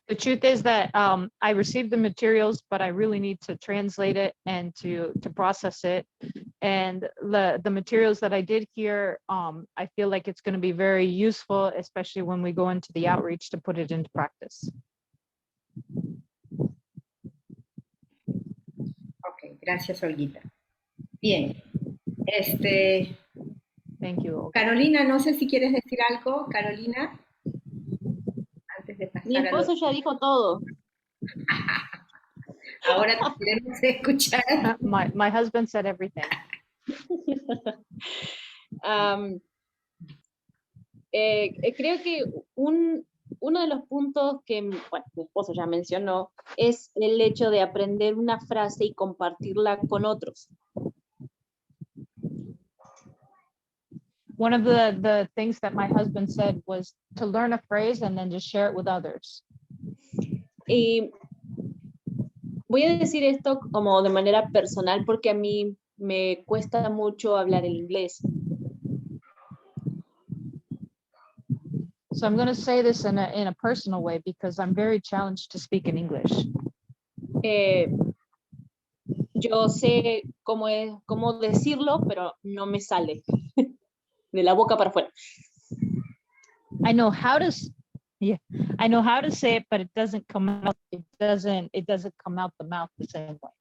The truth is that I received the materials, but I really need to translate it and to process it. And the materials that I did here, I feel like it's going to be very useful, especially when we go into the outreach to put it into practice. Ok, gracias, Olguita. Bien. Thank you. Carolina, no sé si quieres decir algo, Carolina. Antes de pasar. Mi esposo ya dijo todo. Ahora te queremos escuchar. My husband said everything. Creo que uno de los puntos que, bueno, mi esposo ya mencionó es el hecho de aprender una frase y compartirla con otros. One of the things that my husband said was to learn a phrase and then just share it with others. Y voy a decir esto como de manera personal porque a mí me cuesta mucho hablar el inglés. So I'm going to say this in a personal way because I'm very challenged to speak in English. Yo sé cómo decirlo, pero no me sale de la boca para afuera. I know how to say it, but it doesn't come out. It doesn't come out the mouth the same way.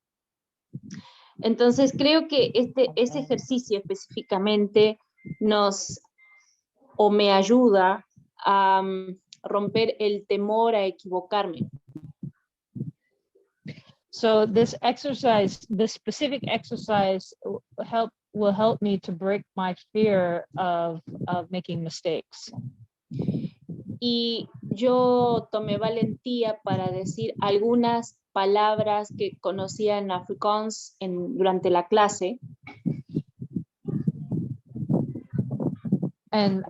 Entonces creo que ese ejercicio específicamente me ayuda a romper el temor a equivocarme. So this specific exercise will help me to break my fear of making mistakes. Y yo tomé valentía para decir algunas palabras que conocía en Afrikaans durante la clase. And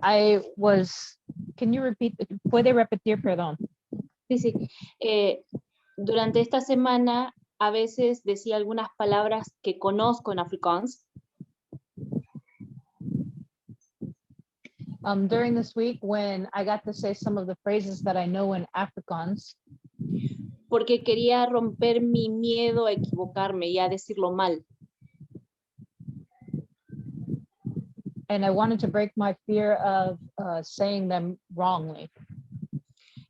¿puede repetir, perdón? Sí. Durante esta semana a veces decía algunas palabras que conozco en Afrikaans. During this week when I got to say some of the phrases that I know in Afrikaans. Porque quería romper mi miedo a equivocarme y a decirlo mal. And I wanted to break my fear of saying them wrongly.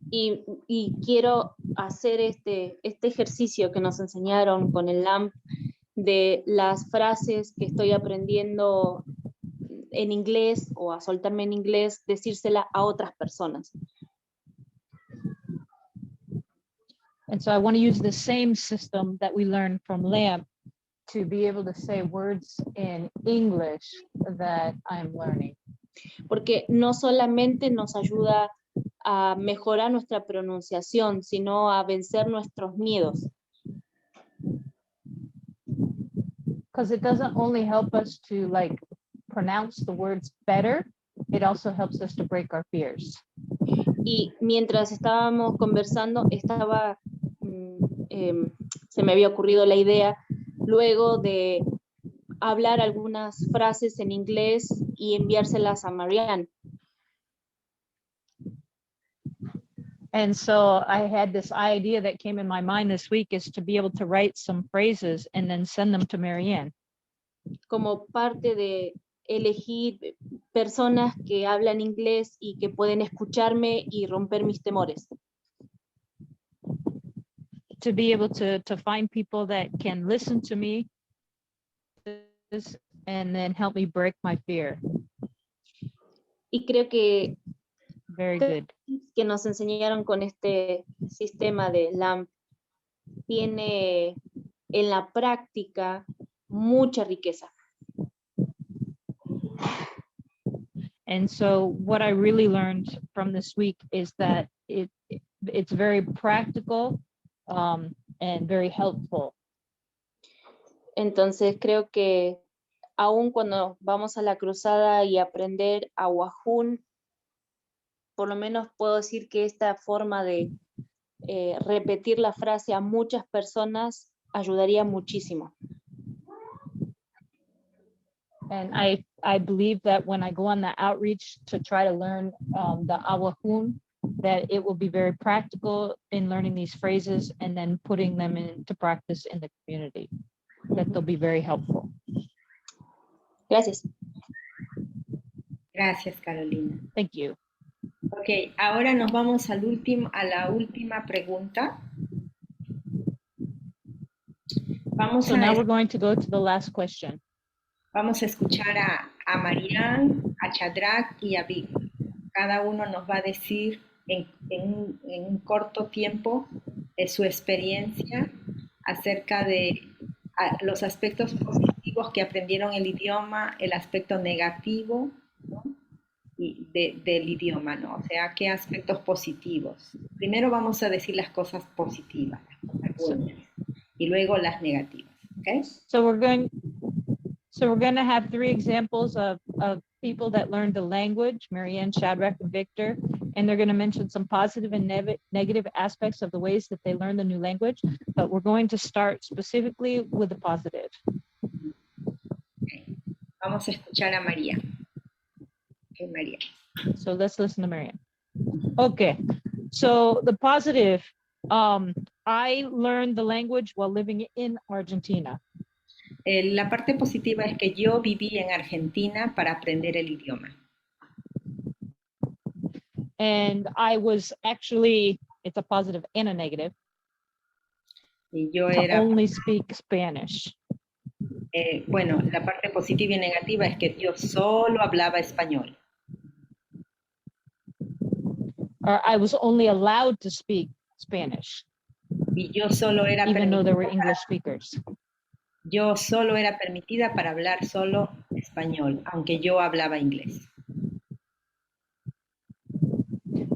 Y quiero hacer este ejercicio que nos enseñaron con el LAMP de las frases que estoy aprendiendo en inglés o a soltarme en inglés, decírsela a otras personas. And so I want to use the same system that we learned from LAMP to be able to say words in English that I'm learning. Porque no solamente nos ayuda a mejorar nuestra pronunciación, sino a vencer nuestros miedos. Because it doesn't only help us to pronounce the words better, it also helps us to break our fears. Y mientras estábamos conversando, se me había ocurrido la idea luego de hablar algunas frases en inglés y enviárselas a Marianne. And so I had this idea that came in my mind this week is to be able to write some phrases and then send them to Marianne. Como parte de elegir personas que hablan inglés y que pueden escucharme y romper mis temores. To be able to find people that can listen to me and then help me break my fear. Y creo que very good que nos enseñaron con este sistema de LAMP tiene en la práctica mucha riqueza. And so what I really learned from this week is that it's very practical and very helpful. Entonces creo que aun cuando vamos a la cruzada y aprender a Wahun, por lo menos puedo decir que esta forma de repetir la frase a muchas personas ayudaría muchísimo. And I believe that when I go on the outreach to try to learn the Awahun, that it will be very practical in learning these phrases and then putting them into practice in the community, that they'll be very helpful. Gracias. Gracias, Carolina. Thank you. Ok, ahora nos vamos a la última pregunta. So now we're going to go to the last question. Vamos a escuchar a Marianne, a Chadrak y a Vic. Cada uno nos va a decir en un corto tiempo su experiencia acerca de los aspectos positivos que aprendieron el idioma, el aspecto negativo, ¿no? del idioma, ¿no? O sea, ¿qué aspectos positivos? Primero vamos a decir las cosas positivas, las buenas, y luego las negativas, ¿ok? So we're going to have 3 examples of people that learned the language, Marianne, Shadrach, and Victor, and they're going to mention some positive and negative aspects of the ways that they learn the new language, but we're going to start specifically with the positive. Vamos a escuchar a María. Okay, María. So let's listen to Marianne. Okay, so the positive, I learned the language while living in Argentina. La parte positiva es que yo viví en Argentina para aprender el idioma. And I was actually, it's a positive and a negative, Y yo to era, only speak Spanish. bueno, la parte positiva y negativa es que yo solo hablaba español. Or I was only allowed to speak Spanish, Y yo solo era even though there were permitida, English speakers. yo solo era permitida para hablar solo español, aunque yo hablaba inglés.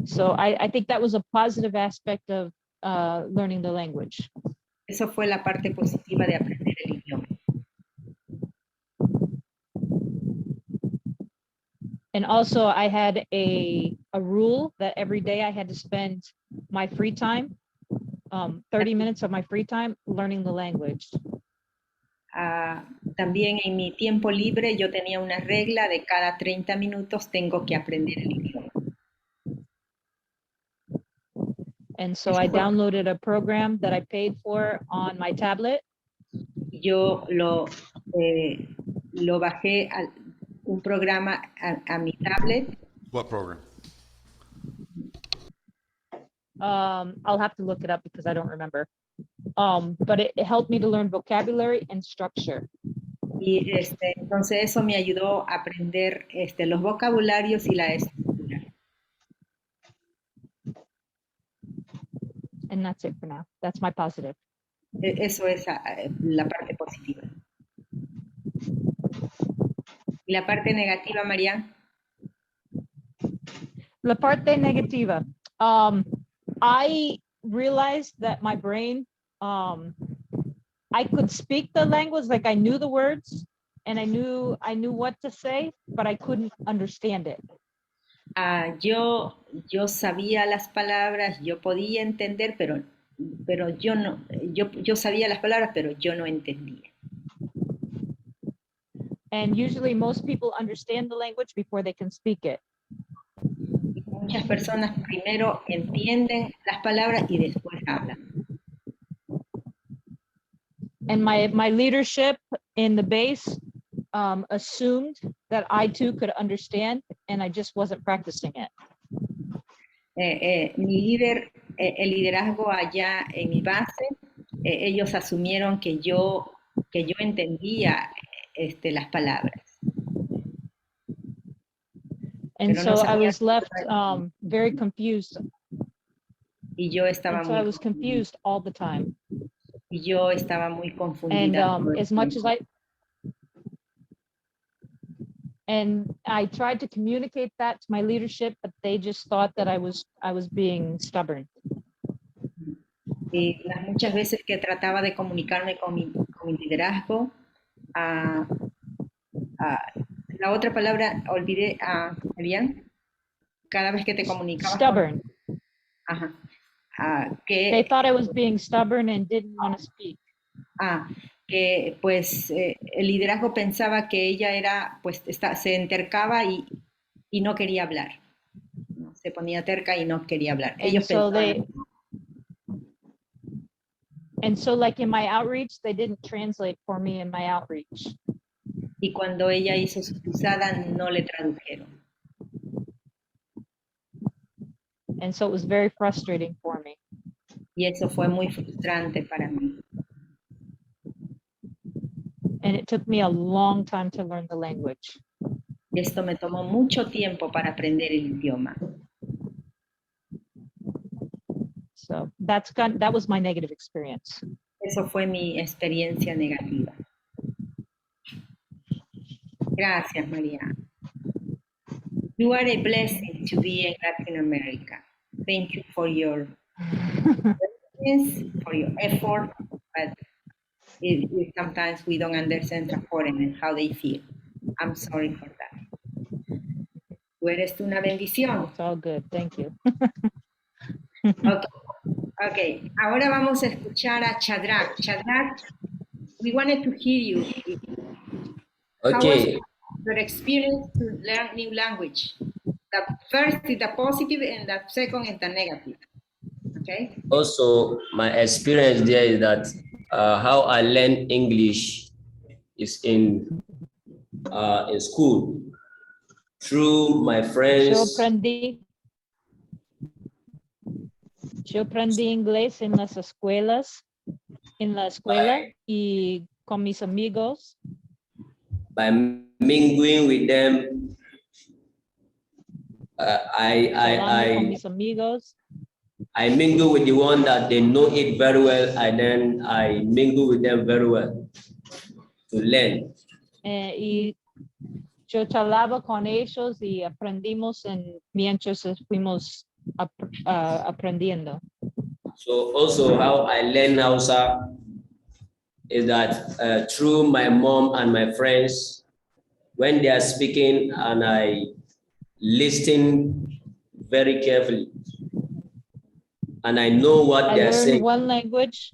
So I think that was a positive aspect of learning the language. Eso fue la parte positiva de aprender el idioma. And also I had a rule that every day I had to spend my free time, 30 minutes of my free time, learning the language. También en mi tiempo libre yo tenía una regla de cada 30 minutos tengo que aprender el idioma. And so I downloaded a program that I paid for on my tablet. Yo lo bajé un programa a mi tablet. What program? I'll have to look it up because I don't remember. But it helped me to learn vocabulary and structure. Y entonces eso me ayudó a aprender los vocabularios y la estructura. And that's it for now. That's my positive. Eso es la parte positiva. ¿Y la parte negativa, María? La parte negativa. I realized that my brain, I could speak the language, like I knew the words and I knew what to say, but I couldn't understand it. Yo sabía las palabras, yo podía entender, pero yo no, yo sabía las palabras, pero yo no entendía. And usually most people understand the language before they can speak it. Muchas personas primero entienden las palabras y después hablan. And my leadership in the base assumed that I too could understand, and I just wasn't practicing it. Mi líder, el liderazgo allá en mi base, ellos asumieron que yo entendía las palabras. And so I was left very confused. Y yo estaba and so I was confused all the time. Y yo estaba muy confundida. And as much as I tried to communicate that to my leadership, but they just thought that I was being stubborn. Y las muchas veces que trataba de comunicarme con mi liderazgo, la otra palabra, olvidé, ¿bien? Cada vez que te comunicabas. Stubborn. Ajá. They thought I was being stubborn and didn't want to speak. Que pues el liderazgo pensaba que ella era, pues se entercaba y no quería hablar. ¿No? Se ponía terca y no quería hablar. Ellos pensaban. And so like in my outreach, they didn't translate for me in my outreach. Y cuando ella hizo su cruzada, no le tradujeron. And so it was very frustrating for me. Y eso fue muy frustrante para mí. And it took me a long time to learn the language. Y esto me tomó mucho tiempo para aprender el idioma. So that was my negative experience. Eso fue mi experiencia negativa. Gracias, María. You are a blessing to be in Latin America. Thank you for your for your effort, but sometimes we don't understand the foreign and how they feel. I'm sorry for that. Tú eres una bendición. It's all good. Thank you. Okay. Ahora vamos a escuchar a Shadrach. Shadrach, we wanted to hear you. How was Okay. your experience to learn new language? The first is the positive and the second is the negative. Okay? Also, my experience there is that how I learn English is in school through my friends. Yo aprendí inglés en las escuelas, en la escuela y con mis amigos. By mingling with them, con mis amigos. I mingle with the one that they know it very well, and then I mingle with them very well to learn. Y yo charlaba con ellos y aprendimos mientras fuimos aprendiendo. So also how I learn Hausa is that through my mom and my friends, when they are speaking and I listen very carefully and I know what they're saying. One language.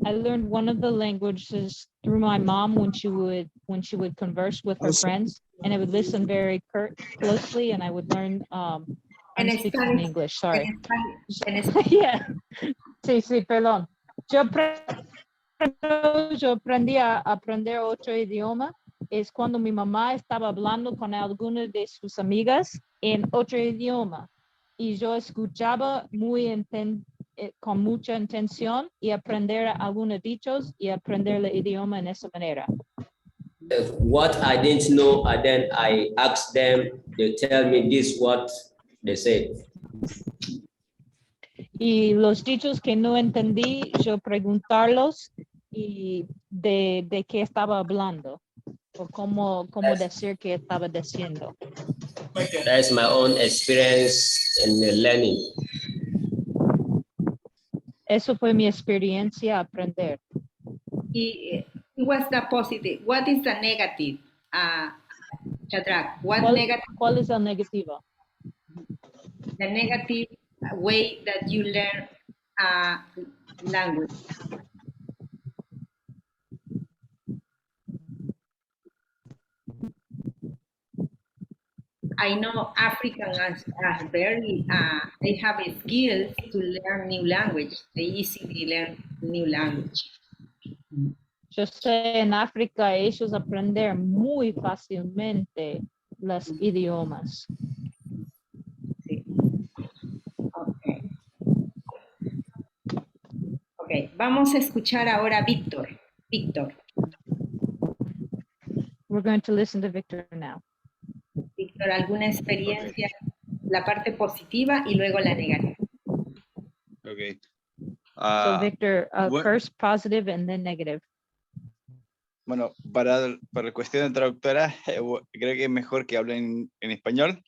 I learned one of the languages through my mom when she would converse with her friends, and I would listen very closely, and I would learn. I'm speaking in English. Sorry. Yeah. Sí, perdón. Yo aprendí a aprender otro idioma. Es cuando mi mamá estaba hablando con alguna de sus amigas en otro idioma, y yo escuchaba con mucha intención y aprender algunos dichos y aprender el idioma en esa manera. What I didn't know, and then I asked them, they tell me this what they said. Y los dichos que no entendí, yo preguntarlos y de qué estaba hablando o cómo decir que estaba diciendo. That's my own experience in the learning. Eso fue mi experiencia aprender. Y what's the positive? What is the negative? Shadrach, ¿Cuál es el negativo? The negative way that you learn a language. I know Africans are very, they have skills to learn new language. They easily learn new language. Yo sé, en África ellos aprenden muy fácilmente los idiomas. Sí. Okay, vamos a escuchar ahora a Víctor. Víctor. We're going to listen to Victor now. Víctor, ¿alguna experiencia? La parte positiva y luego la negativa. Okay. So Victor, first positive and then negative. Bueno, para la cuestión de traductora, creo que es mejor que hablen en español,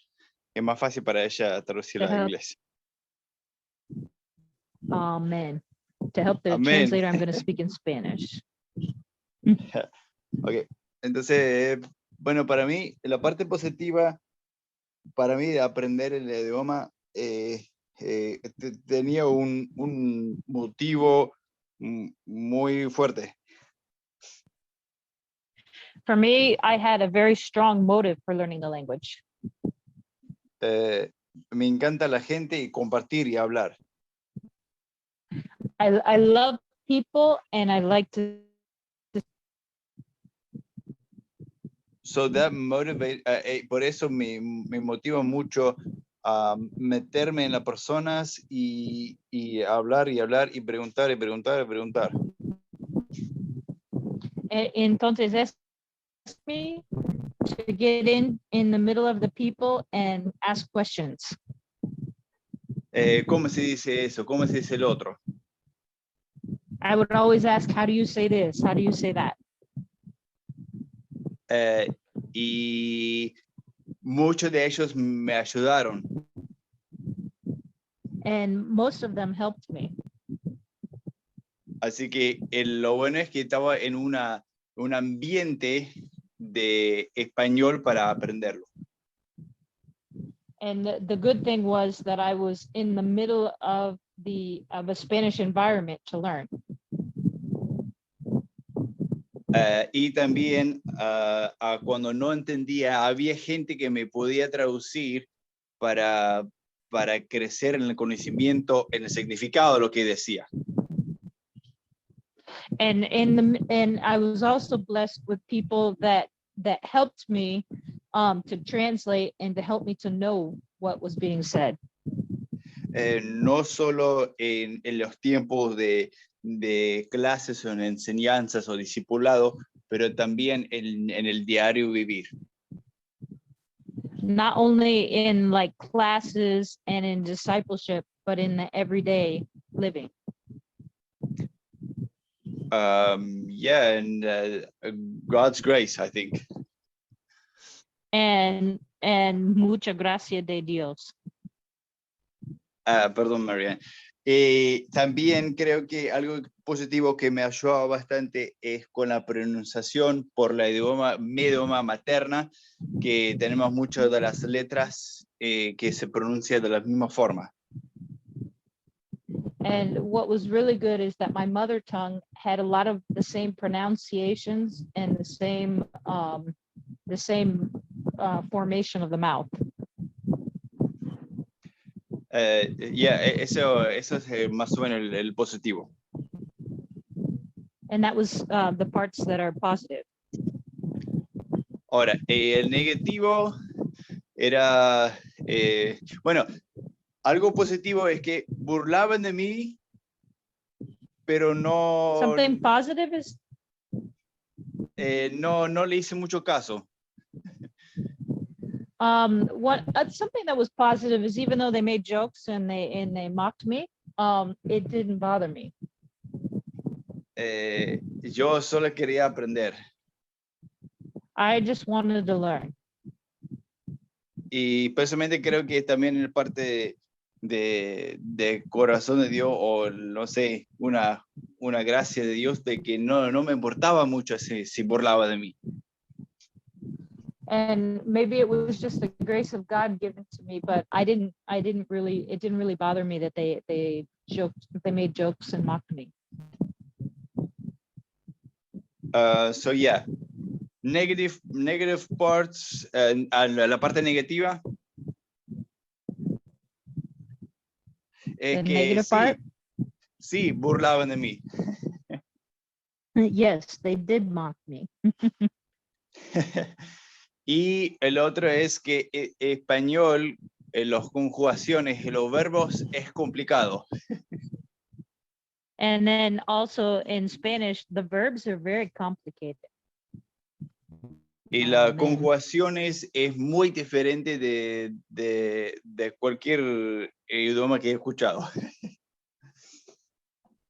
que es más fácil para ella traducirlo al inglés. Amen. To help the Amen. translator, I'm going to speak in Spanish. Ok, entonces, bueno, para mí, la parte positiva, para mí de aprender el idioma, tenía un motivo muy fuerte. For me, I had a very strong motive for learning the language. Me encanta la gente y compartir y hablar. I love people and I like to. So that motivate, por eso me motiva mucho a meterme en las personas y hablar y preguntar y preguntar y preguntar. Entonces es me to get in the middle of the people and ask questions. ¿Cómo se dice eso? ¿Cómo se dice el otro? I would always ask, how do you say this? How do you say that? Y muchos de ellos me ayudaron. And most of them helped me. Así que lo bueno es que estaba en un ambiente de español para aprenderlo. And the good thing was that I was in the middle of a Spanish environment to learn. Y también cuando no entendía, había gente que me podía traducir para crecer en el conocimiento, en el significado de lo que decía. And I was also blessed with people that helped me to translate and to help me to know what was being said. No solo en los tiempos de clases o en enseñanzas o discipulado, pero también en el diario vivir. Not only in like classes and in discipleship, but in the everyday living. Yeah, and God's grace, I think. And mucha gracia de Dios. Perdón, Marianne. También creo que algo positivo que me ayudaba bastante es con la pronunciación por mi idioma materna, que tenemos muchas de las letras que se pronuncian de la misma forma. And what was really good is that my mother tongue had a lot of the same pronunciations and the same formation of the mouth. Yeah, eso es más o menos el positivo. And that was the parts that are positive. Ahora, el negativo era, bueno, algo positivo es que burlaban de mí, pero no... Something positive is... no le hice mucho caso. Something that was positive is even though they made jokes and they mocked me, it didn't bother me. Yo solo quería aprender. I just wanted to learn. Y personalmente creo que también en parte de corazón de Dios, o no sé, una gracia de Dios, de que no me importaba mucho si burlaba de mí. And maybe it was just the grace of God given to me, but it didn't really bother me that they made jokes and mocked me. So yeah, negative parts, la parte negativa. The negative part? Sí, burlaban de mí. Yes, they did mock me. Y el otro es que español, las conjugaciones y los verbos es complicado. And then also in Spanish, the verbs are very complicated. Y las conjugaciones es muy diferente de cualquier idioma que he escuchado.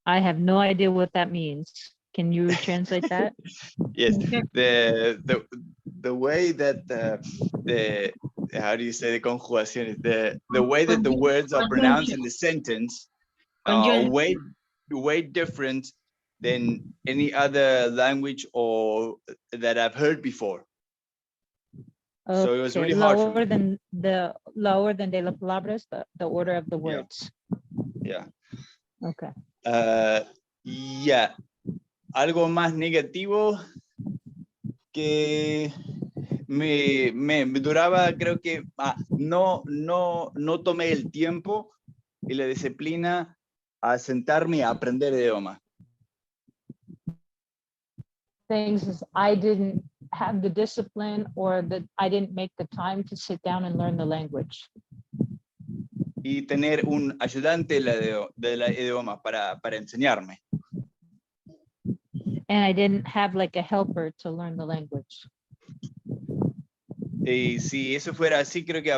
I have no idea what that means. Can you translate that? Yes, the way that the how do you say the conjugaciones, the way that the words are pronounced in the sentence are way different than any other language or that I've heard before. Okay. So it was really hard for me. Lower than de las palabras, the order of the words. Yeah. Okay. Yeah. Algo más negativo que me duraba, creo que no tomé el tiempo y la disciplina a sentarme a aprender idioma. Things is I didn't have the discipline or that I didn't make the time to sit down and learn the language. Y tener un ayudante de la idioma para enseñarme. And I didn't have like a helper to learn the language. Y si eso fuera así, creo que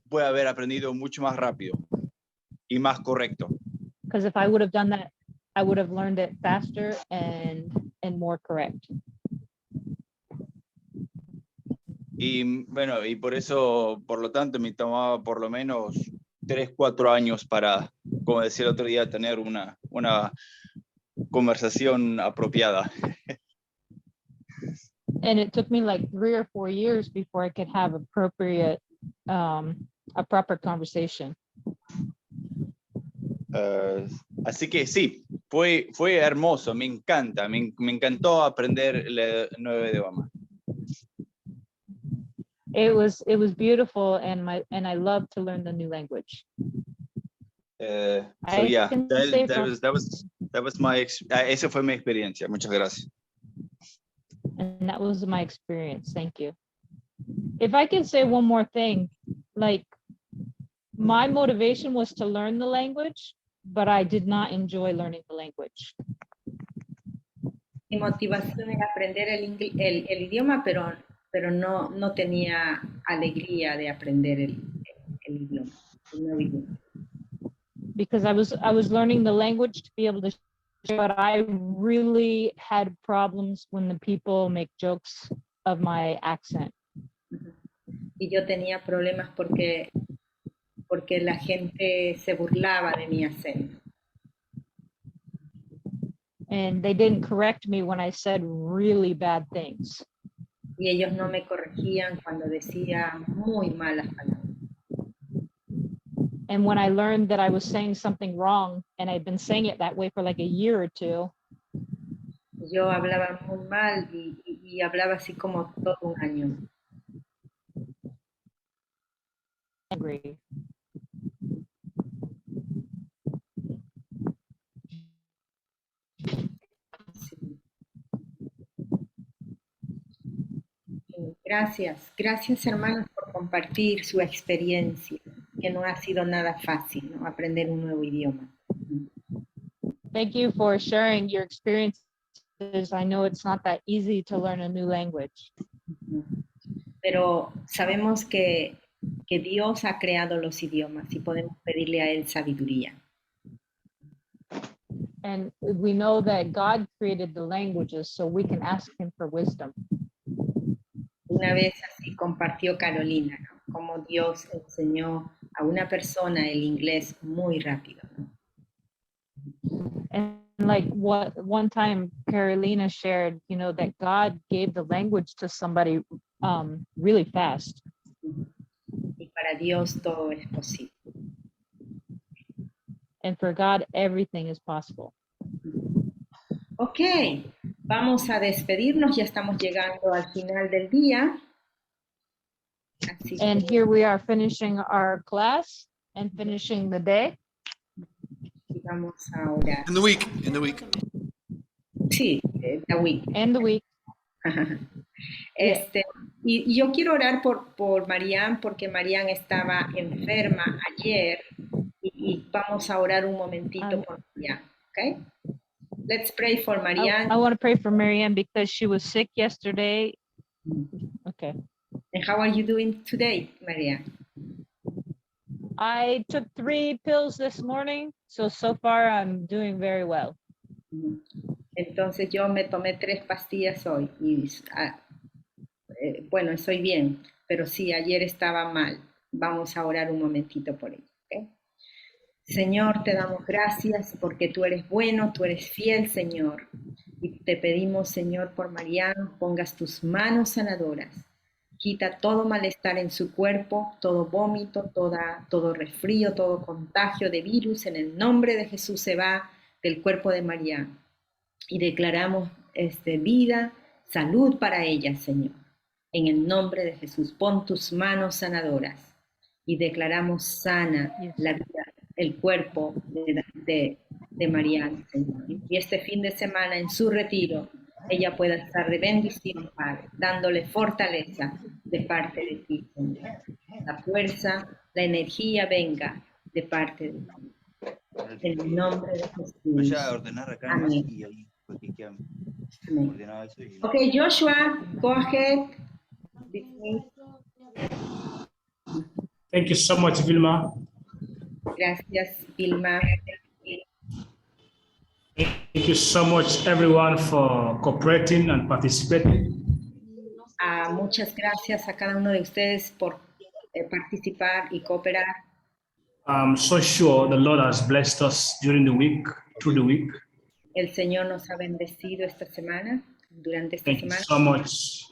puede haber aprendido mucho más rápido y más correcto. Because if I would have done that, I would have learned it faster and more correct. Y bueno, y por eso, por lo tanto, me tomaba por lo menos 3-4 años para, como decía el otro día, tener una conversación apropiada. And it took me like 3 or 4 years before I could have appropriate a proper conversation. Así que sí, fue hermoso, me encanta, me encantó aprender el nuevo idioma. It was beautiful, and I love to learn the new language. So I yeah, can say that was my esa fue mi experiencia. Muchas gracias. and that was my experience. Thank you. If I can say one more thing, like my motivation was to learn the language, but I did not enjoy learning the language. Mi motivación era aprender el idioma, pero no tenía alegría de aprender el idioma, el nuevo idioma. Because I was learning the language to be able to share, but I really had problems when the people make jokes of my accent. Y yo tenía problemas porque la gente se burlaba de mi acento. And they didn't correct me when I said really bad things. Y ellos no me corregían cuando decía muy malas palabras. And when I learned that I was saying something wrong, and I'd been saying it that way for like a year or two, yo hablaba muy mal y hablaba así como todo un año. Angry. Gracias hermanos por compartir su experiencia, que no ha sido nada fácil, ¿no? Aprender un nuevo idioma. Thank you for sharing your experiences. I know it's not that easy to learn a new language. Pero sabemos que Dios ha creado los idiomas y podemos pedirle a Él sabiduría. And we know that God created the languages, so we can ask him for wisdom. Una vez así compartió Carolina, ¿no? Cómo Dios enseñó a una persona el inglés muy rápido, ¿no? And like what one time Carolina shared, you know, that God gave the language to somebody really fast. Y para Dios todo es posible. And for God, everything is possible. Ok, vamos a despedirnos, ya estamos llegando al final del día. Así And que, here we are finishing our class and finishing the day. y vamos a orar. In the week. Sí, the week. And the week. Y yo quiero orar por Marianne, porque Marianne estaba enferma ayer, y vamos a orar un momentito por Marianne, ¿ok? Let's pray for Marianne. I want to pray for Marianne because she was sick yesterday. Okay. And how are you doing today, Marianne? I took 3 pills this morning, so far I'm doing very well. Entonces yo me tomé 3 pastillas hoy y bueno, estoy bien, pero sí, ayer estaba mal. Vamos a orar un momentito por ella, ¿ok? Señor, te damos gracias porque tú eres bueno, tú eres fiel, Señor. Y te pedimos, Señor, por Marianne, pongas tus manos sanadoras. Quita todo malestar en su cuerpo, todo vómito, todo resfrío, todo contagio de virus. En el nombre de Jesús se va del cuerpo de Marianne. Y declaramos vida, salud para ella, Señor. En el nombre de Jesús, pon tus manos sanadoras. Y declaramos sana la vida, el cuerpo de Marianne, Señor. Y este fin de semana en su retiro, ella pueda estar de bendición, Padre, dándole fortaleza de parte de ti, Señor. La fuerza, la energía venga de parte de ti. En el nombre de Jesús. Amén. Amén. Okay, Joshua, go ahead. Thank you so much, Vilma. Gracias, Vilma. Thank you so much, everyone, for cooperating and participating. Muchas gracias a cada uno de ustedes por participar y cooperar. I'm so sure the Lord has blessed us during the week, through the week. El Señor nos ha bendecido esta semana, durante esta Thank semana. you so much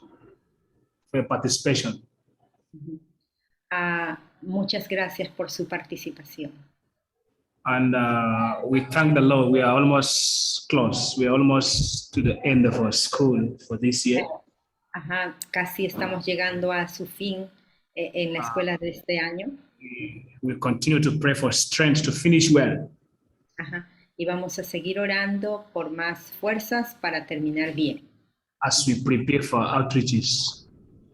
for your participation. Muchas gracias por su participación. And we thank the Lord. We are almost close. We are almost to the end of our school for this year. Ajá, casi estamos llegando a su fin en la escuela de este año. We continue to pray for strength to finish well. Ajá, y vamos a seguir orando por más fuerzas para terminar bien. As we prepare for outreaches.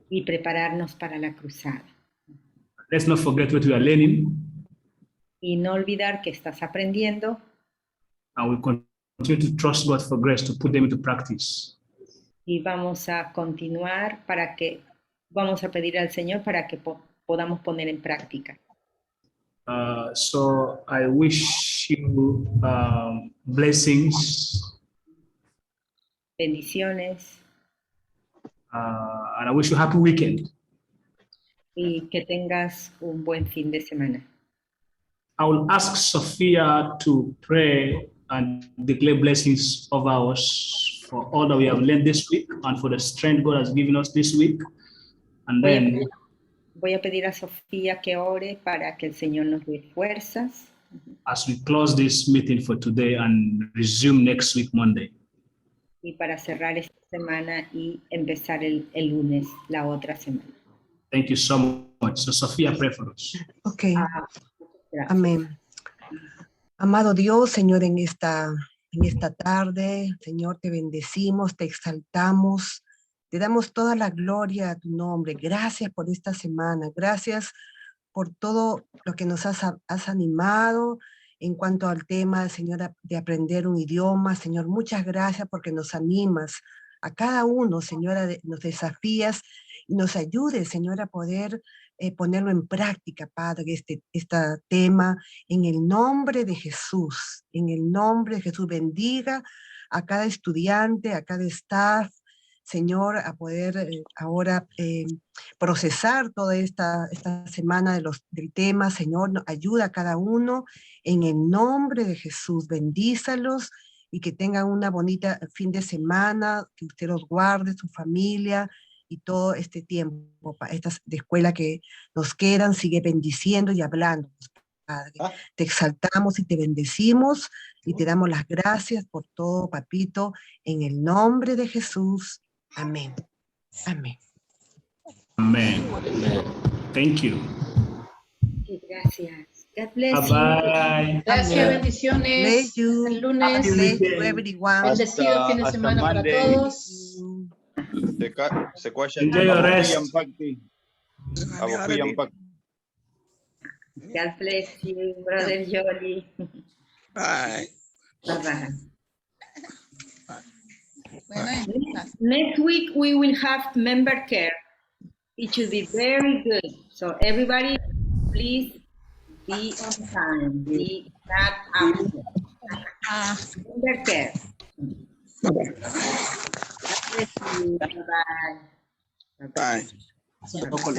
Y prepararnos para la cruzada. Let's not forget what we are learning. Y no olvidar que estás aprendiendo. And we continue to trust God for grace to put them into practice. Y vamos a continuar vamos a pedir al Señor para que podamos poner en práctica. So I wish you blessings. Bendiciones. And I wish you a happy weekend. Y que tengas un buen fin de semana. I will ask Sophia to pray and declare blessings over us for all that we have learned this week and for the strength God has given us this week. And then voy a pedir a Sofía que ore para que el Señor nos dé fuerzas. As we close this meeting for today and resume next week, Monday. Y para cerrar esta semana y empezar el lunes, la otra semana. Thank you so much. So Sophia, pray for us. Okay. Amén. Amado Dios, Señor, en esta tarde, Señor, te bendecimos, te exaltamos, te damos toda la gloria a tu nombre. Gracias por esta semana, gracias por todo lo que nos has animado en cuanto al tema, Señor, de aprender un idioma. Señor, muchas gracias porque nos animas a cada uno, Señora, nos desafías y nos ayudes, Señor, a poder ponerlo en práctica, Padre, este tema, en el nombre de Jesús, bendiga a cada estudiante, a cada staff, Señor, a poder ahora procesar toda esta semana del tema. Señor, ayuda a cada uno, en el nombre de Jesús, bendízalos y que tengan una bonita fin de semana, que usted los guarde, su familia, y todo este tiempo, estas de escuela que nos quedan, sigue bendiciendo y hablando, Padre. Te exaltamos y te bendecimos y te damos las gracias por todo, Papito, en el nombre de Jesús. Amén. Amén. Amén. Thank you. Gracias. God bless you. Bye. Gracias, bendiciones. Bless you. El lunes. Bless you, everyone. Bendecido fin de semana para todos. Enjoy your rest. God bless you, Brother Jolly. Bye. Bye-bye. Next week, we will have member care. It should be very good. So everybody, please be on time. Be not absent. Member care. Bye-bye. Bye.